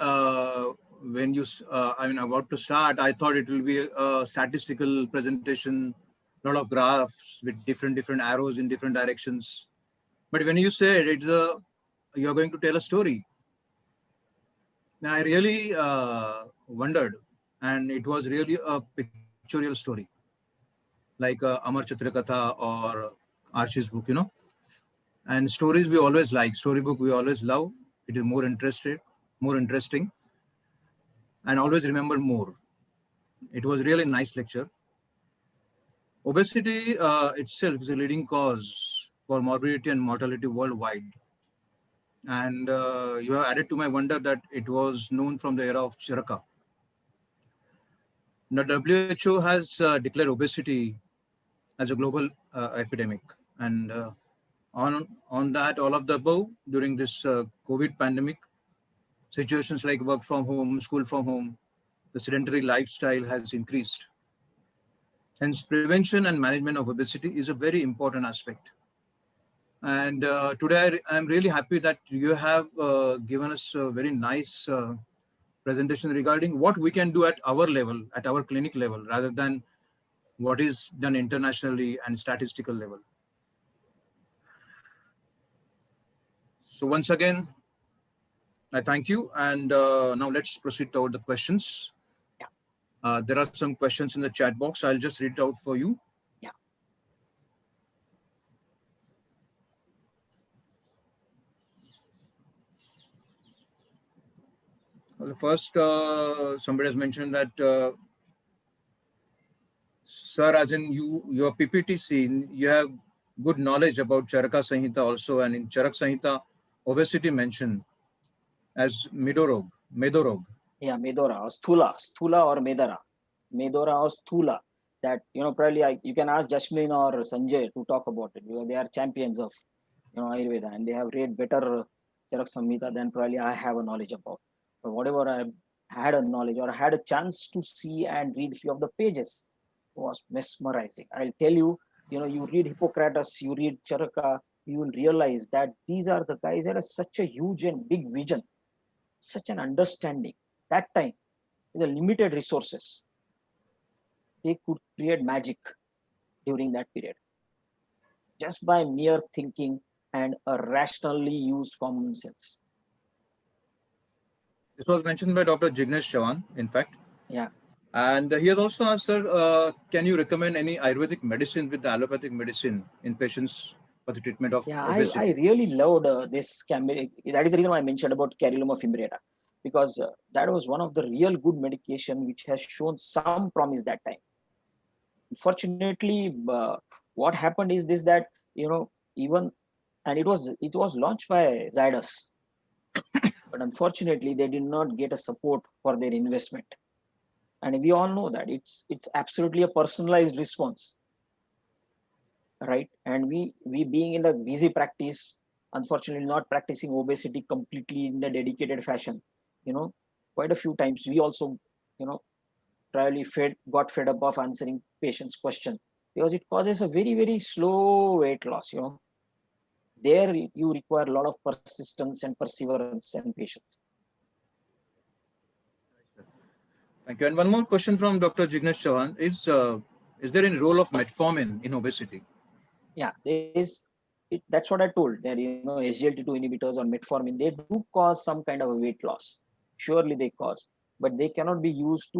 about to start, I thought it will be a statistical presentation, a lot of graphs with different arrows in different directions. But when you said you're going to tell a story, now I really wondered, and it was really a pictorial story, like Amar Chitrakatha or Archie's book, And stories we always like, storybook we always love. It is more interesting, and always remember more. It was really nice lecture. Obesity itself is a leading cause for morbidity and mortality worldwide. And you have added to my wonder that it was known from the era of Charaka. The WHO has declared obesity as a global epidemic. And on that, all of the above, during this COVID pandemic, situations like work from home, school from home, the sedentary lifestyle has increased. Hence, prevention and management of obesity is a very important aspect. And today, I'm really happy that you have given us a very nice presentation regarding what we can do at our level, at our clinic level, rather than what is done internationally and statistical level. So once again, I thank you. And now let's proceed toward the questions. There are some questions in the chat box. I'll just read it out for you. Well, first, somebody has mentioned that, sir, as in your PPT scene, you have good knowledge about Charaka Samhita also, and in Charak Samhita, obesity mentioned as Medorog. Yeah, Medora or Sthula or Medara. Medora or Sthula. That, probably you can ask Jasmine or Sanjay to talk about it, because they are champions of, Ayurveda, and they have read better Charak Samhita than probably I have a knowledge about. But whatever I had a knowledge or I had a chance to see and read few of the pages was mesmerizing. I'll tell you, you read Hippocrates, you read Charaka, you will realize that these are the guys that have such a huge and big vision, such an understanding. That time, with the limited resources, they could create magic during that period just by mere thinking and a rationally used common sense. This was mentioned by Dr. Jignesh Chavan, in fact. Yeah. And he has also asked, sir, can you recommend any Ayurvedic medicine with the allopathic medicine in patients for the treatment of Yeah, obesity? I really loved this campaign. That is the reason why I mentioned about Carilloma fimbriata, because that was one of the real good medication which has shown some promise that time. Unfortunately, what happened is this, that even, and it was launched by Zydus, but unfortunately they did not get a support for their investment. And we all know that it's absolutely a personalized response, right? And we being in the busy practice, unfortunately not practicing obesity completely in a dedicated fashion, quite a few times we also, probably got fed up of answering patients' question, because it causes a very, very slow weight loss. There you require a lot of persistence and perseverance and patience. Thank you. And one more question from Dr. Jignesh Chavan is there any role of metformin in obesity? Yeah, that's what I told. There, SGLT2 inhibitors or metformin, they do cause some kind of a weight loss. Surely they cause, but they cannot be used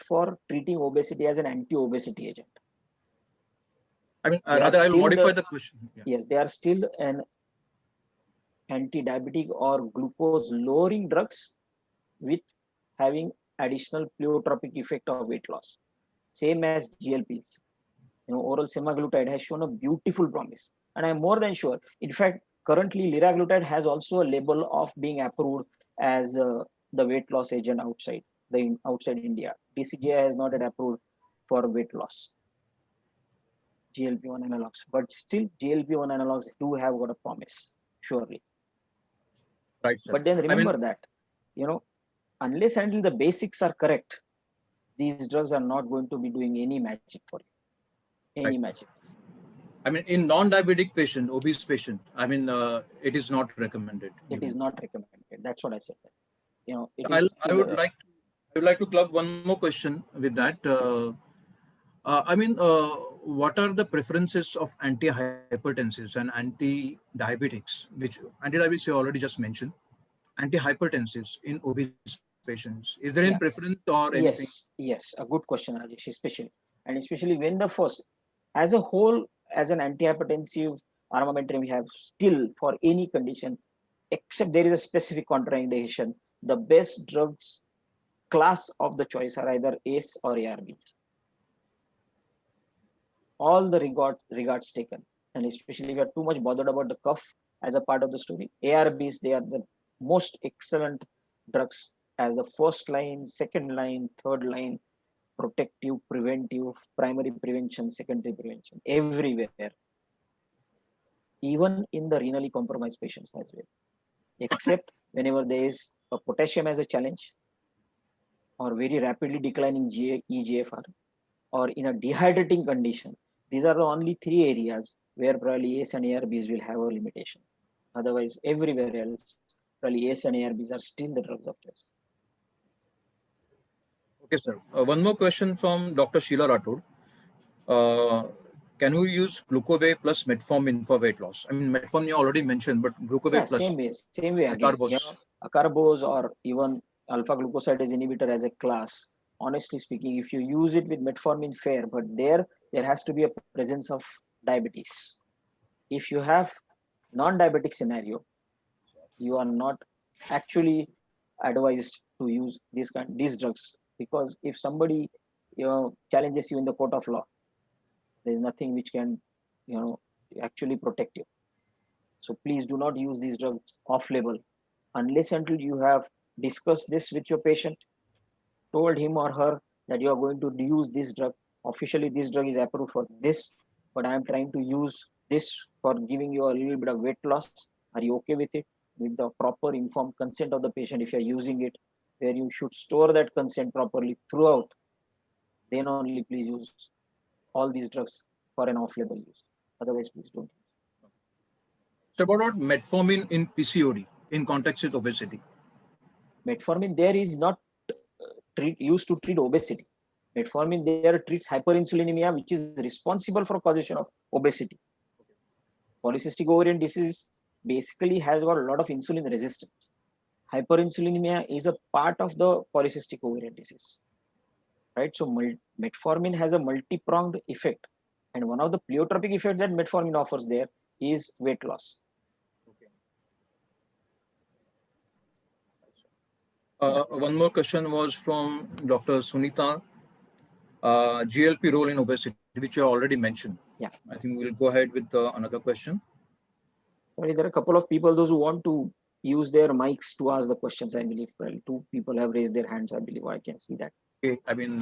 for treating obesity as an anti-obesity agent. I mean, They are rather, I'll still modify the question. Yeah. Yes, they are still an anti-diabetic or glucose lowering drugs with having additional pleiotropic effect of weight loss. Same as GLPs. Oral semaglutide has shown a beautiful promise. And I'm more than sure. In fact, currently liraglutide has also a label of being approved as the weight loss agent outside India. DCGI has not yet approved for weight loss. GLP-1 analogs, but still GLP-1 analogs do have got a promise, surely. Right, sir. But then remember that, unless and until the basics are correct, these drugs are not going to be doing any magic for you. Any magic. I mean, in non-diabetic patient, obese patient, I mean, it is not recommended. It is not recommended. That's what I said. I would like to club one more question with that. What are the preferences of anti-hypertensives and anti-diabetics, which anti-diabetics you already just mentioned, anti-hypertensives in obese patients? Is there any preference or anything? Yes, a good question, Rajesh, especially when the first, as a whole, as an antihypertensive armamentarium, we have still for any condition, except there is a specific contraindication, the best drugs class of the choice are either ACE or ARBs. All the regards taken, and especially if you are too much bothered about the cough as a part of the story, ARBs, they are the most excellent drugs as the first line, second line, third line, protective, preventive, primary prevention, secondary prevention, everywhere, even in the renally compromised patients as well, except whenever there is a potassium as a challenge or very rapidly declining EGFR or in a dehydrating condition. These are the only three areas where probably ACE and ARBs will have a limitation. Otherwise, everywhere else, probably ACE and ARBs are still the drugs of choice. Okay, sir. One more question from Dr. Sheila Rathod. Can we use glucobay plus metformin for weight loss? I mean, metformin you already mentioned, but glucobay plus same way again. Acarbose or even alpha glucosidase inhibitor as a class. Honestly speaking, if you use it with metformin, fair, but there has to be a presence of diabetes. If you have non-diabetic scenario, you are not actually advised to use these drugs, because if somebody challenges you in the court of law, there is nothing which can actually protect you. So please do not use these drugs off-label unless until you have discussed this with your patient, told him or her that you are going to use this drug. Officially, this drug is approved for this, but I am trying to use this for giving you a little bit of weight loss. Are you okay with it? With the proper informed consent of the patient, if you are using it, where you should store that consent properly throughout, then only please use all these drugs for an off-label use. Otherwise, please don't. So what about metformin in PCOD in context with obesity? Metformin there is not used to treat obesity. Metformin there treats hyperinsulinemia, which is responsible for causation of obesity. Polycystic ovarian disease basically has got a lot of insulin resistance. Hyperinsulinemia is a part of the polycystic ovarian disease, right? So metformin has a multi-pronged effect, and one of the pleiotropic effects that metformin offers there is weight loss. One more question was from Dr. Sunita. GLP role in obesity, which you already mentioned. Yeah. I think we'll go ahead with another question. Sorry, there are a couple of people, those who want to use their mics to ask the questions, I believe. Well, 2 people have raised their hands, I believe. I can see that. Okay, I mean,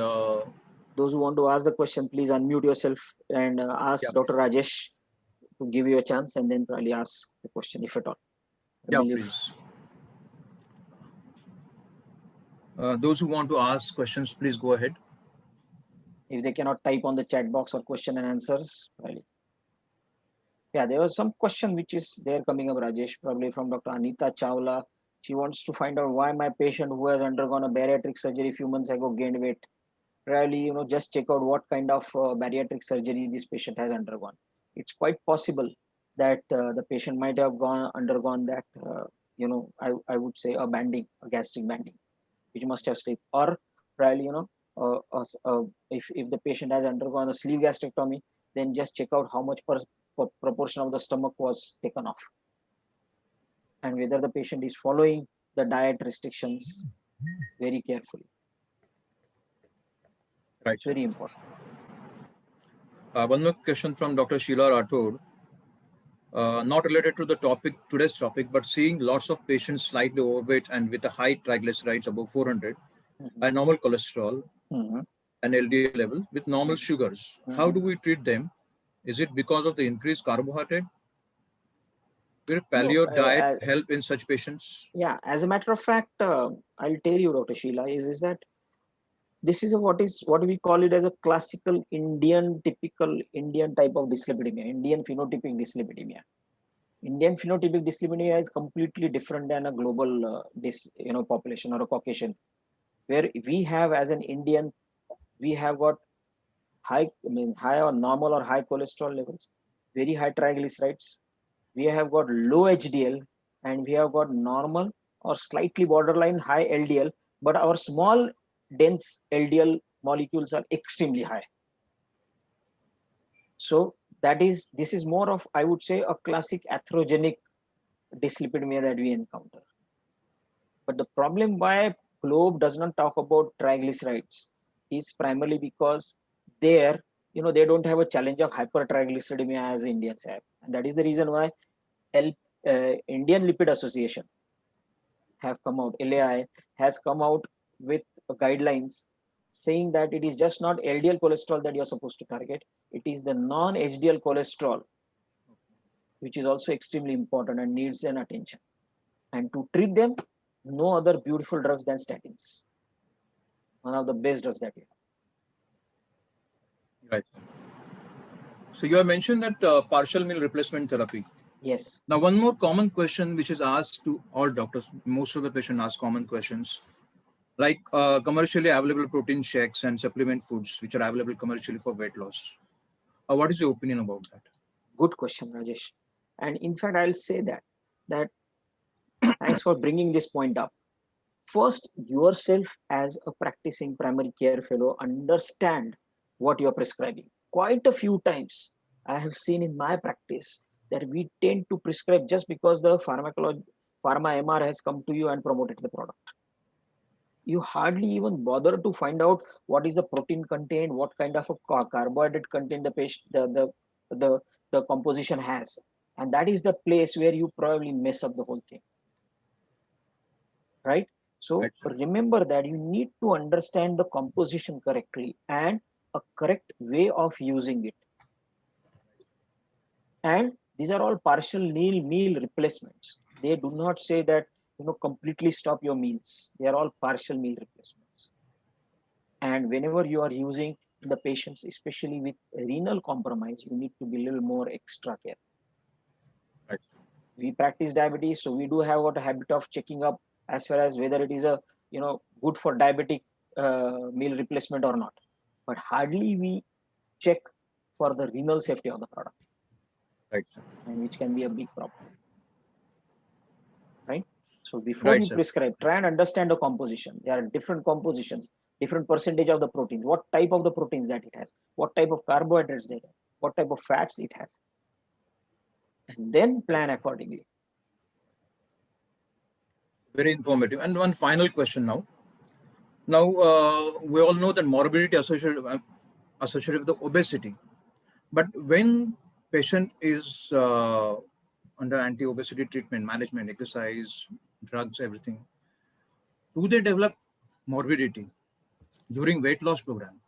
Those who want to ask the question, please unmute yourself and ask Yeah. Dr. Rajesh to give you a chance, and then probably ask the question if at all. I yeah, believe- please. Those who want to ask questions, please go ahead. If they cannot type on the chat box or question and answers, probably. Yeah, there was some question which is there coming up, Rajesh, probably from Dr. Anita Chawla. She wants to find out why my patient who has undergone a bariatric surgery a few months ago gained weight. Really, just check out what kind of bariatric surgery this patient has undergone. It's quite possible that the patient might have undergone that, I would say a banding, a gastric banding, which must have slipped. Or probably, if the patient has undergone a sleeve gastrectomy, then just check out how much proportion of the stomach was taken off, and whether the patient is following the diet restrictions very carefully. Right. It's very important. One more question from Dr. Sheila Rathod. Not related to the today's topic, but seeing lots of patients slightly overweight and with a high triglycerides above 400 and normal cholesterol Mhm. and LDL level with normal sugars. How do we treat them? Is it because of the increased carbohydrate? Will paleo diet help in such patients? Yeah, as a matter of fact, I'll tell you, Dr. Sheila, is that this is what we call it as a classical typical Indian type of dyslipidemia, Indian phenotypic dyslipidemia. Indian phenotypic dyslipidemia is completely different than a global population or a Caucasian, where we have as an Indian, we have got high or normal or high cholesterol levels, very high triglycerides. We have got low HDL, and we have got normal or slightly borderline high LDL, but our small dense LDL molecules are extremely high. So this is more of, I would say, a classic atherogenic dyslipidemia that we encounter. But the problem why Globe does not talk about triglycerides is primarily because they don't have a challenge of hypertriglyceridemia as Indians have, and that is the reason why Indian Lipid Association have come out, LAI has come out with guidelines saying that it is just not LDL cholesterol that you're supposed to target, it is the non-HDL cholesterol, which is also extremely important and needs an attention. And to treat them, no other beautiful drugs than statins. One of the best drugs that we have. Right. So you have mentioned that partial meal replacement therapy. Yes. Now, one more common question which is asked to all doctors, most of the patients ask common questions, like commercially available protein shakes and supplement foods which are available commercially for weight loss. What is your opinion about that? Good question, Rajesh. And in fact, I'll say that thanks for bringing this point up. First, yourself as a practicing primary care fellow, understand what you're prescribing. Quite a few times I have seen in my practice that we tend to prescribe just because the pharma MR has come to you and promoted the product. You hardly even bother to find out what is the protein content, what kind of a carbohydrate content the composition has. And that is the place where you probably mess up the whole thing. Right? So remember that you need to understand the composition correctly and a correct way of using it. And these are all partial meal replacements. They do not say that completely stop your meals. They are all partial meal replacements. And whenever you are using the patients, especially with renal compromise, you need to be a little more extra care. Right. We practice diabetes, so we do have got a habit of checking up as far as whether it is a good for diabetic meal replacement or not. But hardly we check for the renal safety of the product, Right, sir. and which can be a big problem. Right. So before Right, you sir. prescribe, try and understand the composition. There are different compositions, different percentage of the proteins, what type of the proteins that it has, what type of carbohydrates they have, what type of fats it has, and then plan accordingly. Very informative. And one final question now. Now, we all know that morbidity associated with the obesity. But when patient is under anti-obesity treatment, management, exercise, drugs, everything, do they develop morbidity during weight loss program?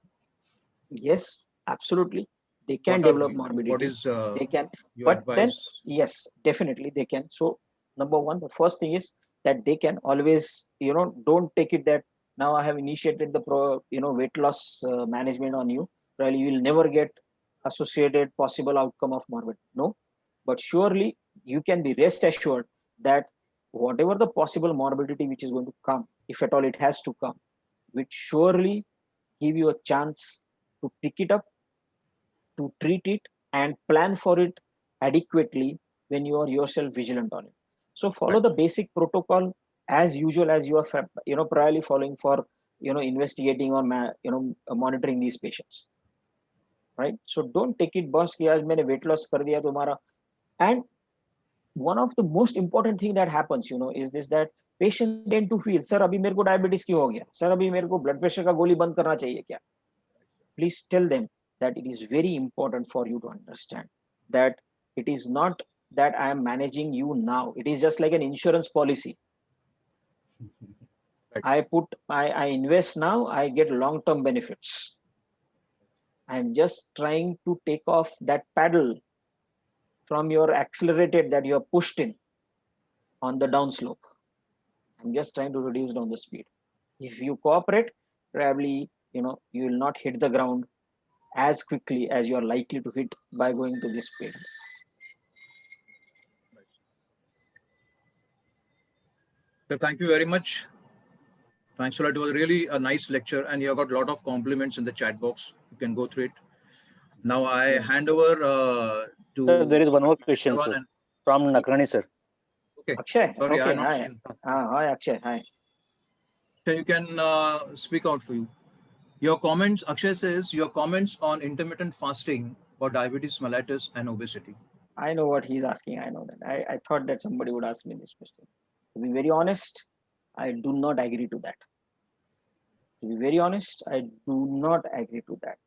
Yes, absolutely. They can What are develop the- morbidity. What is They can, your but then advice? yes, definitely they can. So number one, the first thing is that they can always, don't take it that now I have initiated the weight loss management on you. Really, you will never get associated possible outcome of morbid. No, but surely you can be rest assured that whatever the possible morbidity which is going to come, if at all it has to come, which surely give you a chance to pick it up, to treat it, and plan for it adequately when you are yourself vigilant on it. So follow Right. the basic protocol as usual as you are priorly following for investigating or monitoring these patients. Right. So don't take it boss कि आज मैंने weight loss कर दिया तुम्हारा. And one of the most important thing that happens is this, that patients tend to feel sir अभी मेरे को diabetes क्यों हो गया, सर अभी मेरे को blood pressure का गोली बंद करना चाहिए क्या. Please tell them that it is very important for you to understand that it is not that I am managing you now. It is just like an insurance policy. Right. I invest now, I get long-term benefits. I'm just trying to take off that paddle from your accelerated that you are pushed in on the downslope. I'm just trying to reduce down the speed. If you cooperate, probably you will not hit the ground as quickly as you are likely to hit by going to this speed. So thank you very much. Thanks a lot. It was really a nice lecture, and you have got a lot of compliments in the chat box. You can go through it. Now I hand over to. Sir, there is one more question, Devan sir, and- from Nakrani, sir. Okay. Akshay, Sorry, I okay, have not hi. seen. Hi, Akshay, hi. So you can speak out for you. Your comments, Akshay says, your comments on intermittent fasting for diabetes mellitus and obesity. I know what he's asking. I know that. I thought that somebody would ask me this question. To be very honest, I do not agree to that. To be very honest, I do not agree to that.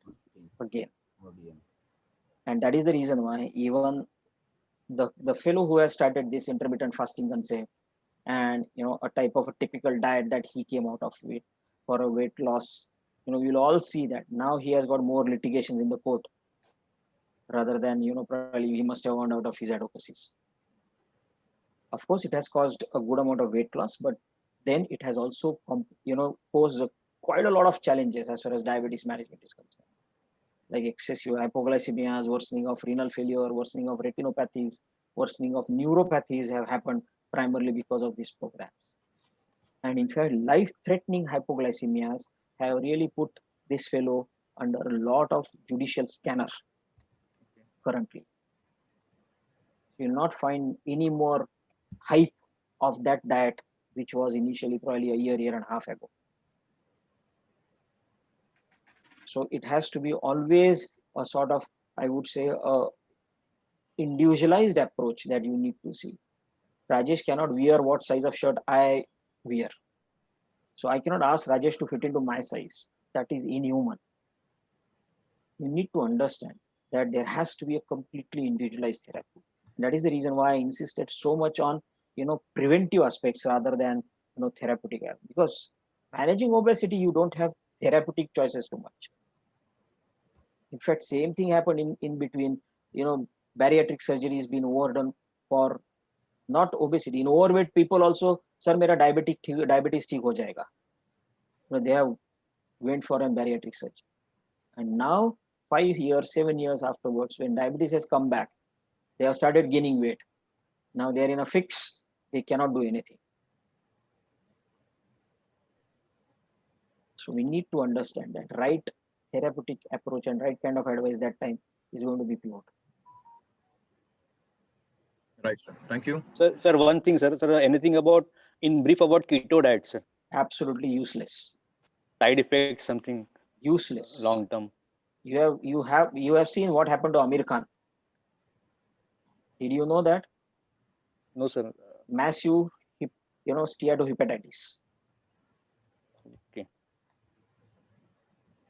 Again. And that is the reason why even the fellow who has started this intermittent fasting concept and a type of a typical diet that he came out of it for a weight loss, you'll all see that now he has got more litigations in the court rather than probably he must have gone out of his advocacies. Of course, it has caused a good amount of weight loss, but then it has also posed quite a lot of challenges as far as diabetes management is concerned, like excessive hypoglycemia, worsening of renal failure, worsening of retinopathies, worsening of neuropathies have happened primarily because of these programs. And in fact, life-threatening hypoglycemias have really put this fellow under a lot of judicial scanner currently. You'll not find any more hype of that diet, which was initially probably a year and a half ago. So it has to be always a sort of, I would say, a individualized approach that you need to see. Rajesh cannot wear what size of shirt I wear. So I cannot ask Rajesh to fit into my size. That is inhuman. You need to understand that there has to be a completely individualized therapy. That is the reason why I insisted so much on preventive aspects rather than therapeutic, because managing obesity you don't have therapeutic choices too much. In fact, same thing happened in between. Bariatric surgery has been overdone for not obesity. In overweight people also, sir, mera diabetes theek ho jayega. They have went for a bariatric surgery. And now 5 years, 7 years afterwards, when diabetes has come back, they have started gaining weight. Now they are in a fix, they cannot do anything. So we need to understand that right therapeutic approach and right kind of advice that time is going to be pivotal. Right, sir. Thank you. Sir, one thing, sir, anything about, in brief, about keto diet, sir? Absolutely useless. Side effects, something Useless. long term. You have seen what happened to Amir Khan. Did you know that? No, sir. Massive, steatohepatitis. Okay.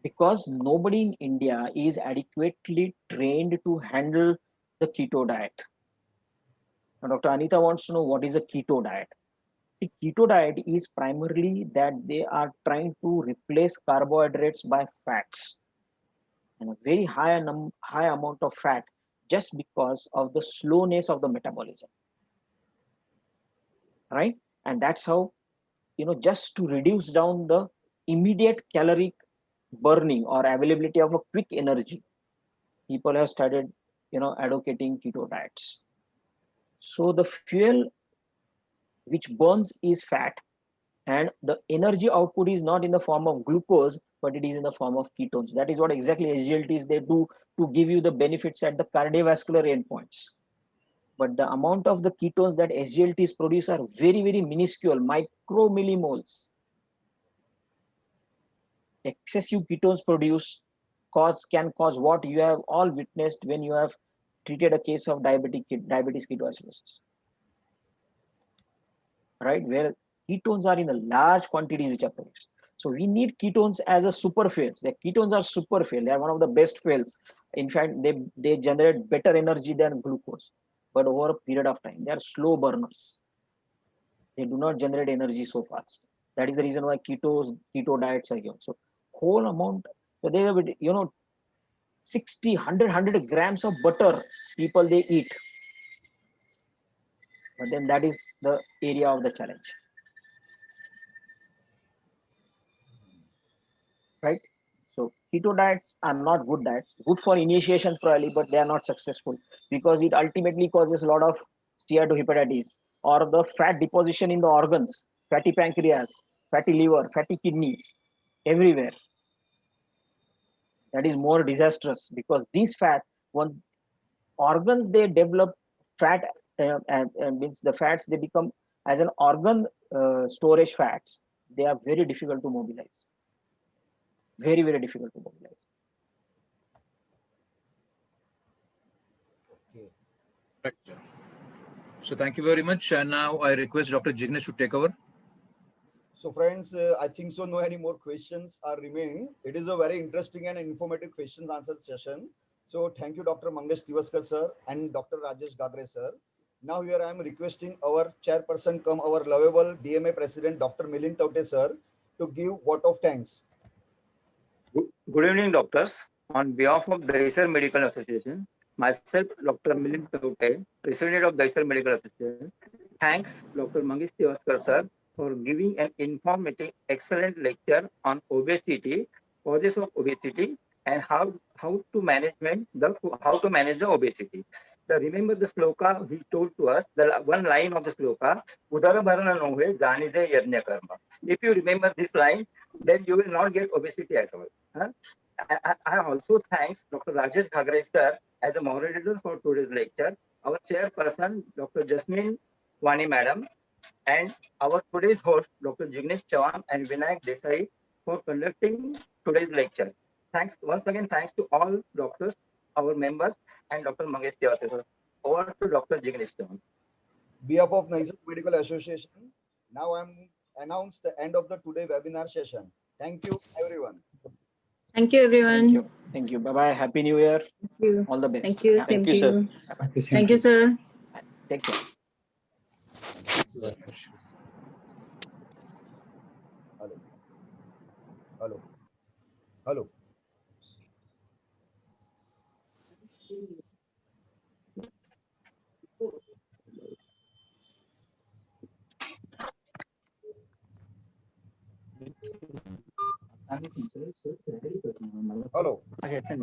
Because nobody in India is adequately trained to handle the keto diet. Now, Dr. Anita wants to know what is a keto diet. The keto diet is primarily that they are trying to replace carbohydrates by fats, and a very high amount of fat, just because of the slowness of the metabolism, right? And that's how, just to reduce down the immediate caloric burning or availability of a quick energy, people have started, advocating keto diets. So the fuel which burns is fat, and the energy output is not in the form of glucose, but it is in the form of ketones. That is what exactly SGLTs they do to give you the benefits at the cardiovascular endpoints. But the amount of the ketones that SGLTs produce are very, very minuscule, micromillimoles. Excessive ketones produced can cause what you have all witnessed when you have treated a case of diabetes ketoacidosis, right? Where ketones are in a large quantity which are produced. So we need ketones as a super fuels. The ketones are super fuel. They are one of the best fuels. In fact, they generate better energy than glucose, but over a period of time, they are slow burners. They do not generate energy so fast. That is the reason why keto diets are given. So whole amount, so they have, 60, 100 grams of butter people they eat. But then that is the area of the challenge. Right? So keto diets are not good diets. Good for initiation probably, but they are not successful because it ultimately causes a lot of steatohepatitis or the fat deposition in the organs, fatty pancreas, fatty liver, fatty kidneys, everywhere. That is more disastrous because these fat, once organs they develop fat, and means the fats they become as an organ storage fats, they are very difficult to mobilize. Very, very difficult to mobilize. Okay. Right, sir. So thank you very much. And now I request Dr. Jignesh to take over. So friends, I think so no any more questions are remaining. It is a very interesting and informative questions answer session. So thank you, Dr. Mangesh Tivaskar sir and Dr. Rajesh Gagre sir. Now here I am requesting our chairperson come our lovable DMA president Dr. Milind Taute sir to give vote of thanks. Good evening, doctors. On behalf of Daisar Medical Association, myself, Dr. Milind Taute, President of Daisar Medical Association, thanks Dr. Mangesh Tivaskar sir for giving an informative, excellent lecture on obesity, causes of obesity, and how to manage the obesity. Remember the sloka he told to us, the one line of the sloka, Udara Bharana Nohe Janide Yajna Karma. If you remember this line, then you will not get obesity at all. Huh? I also thanks Dr. Rajesh Ghagre sir as a moderator for today's lecture, our chairperson Dr. Jasmine Wani madam, and our today's host Dr. Jignesh Chavan and Vinayak Desai for conducting today's lecture. Thanks once again. Thanks to all doctors, our members, and Dr. Mangesh Tivaskar. Over to Dr. Jignesh Chavan. Behalf of Naisar Medical Association, now I'm announced the end of the today webinar session. Thank you, everyone. Thank you, everyone. Thank you. Thank you. Bye-bye. Happy New Year. Thank you. All the best. Thank you. Yeah. Same Thank you, to sir. you. Bye-bye. Thank you, sir. Take care. Thank you very much. Hello. Hello. Hello. Hello. अच्छा,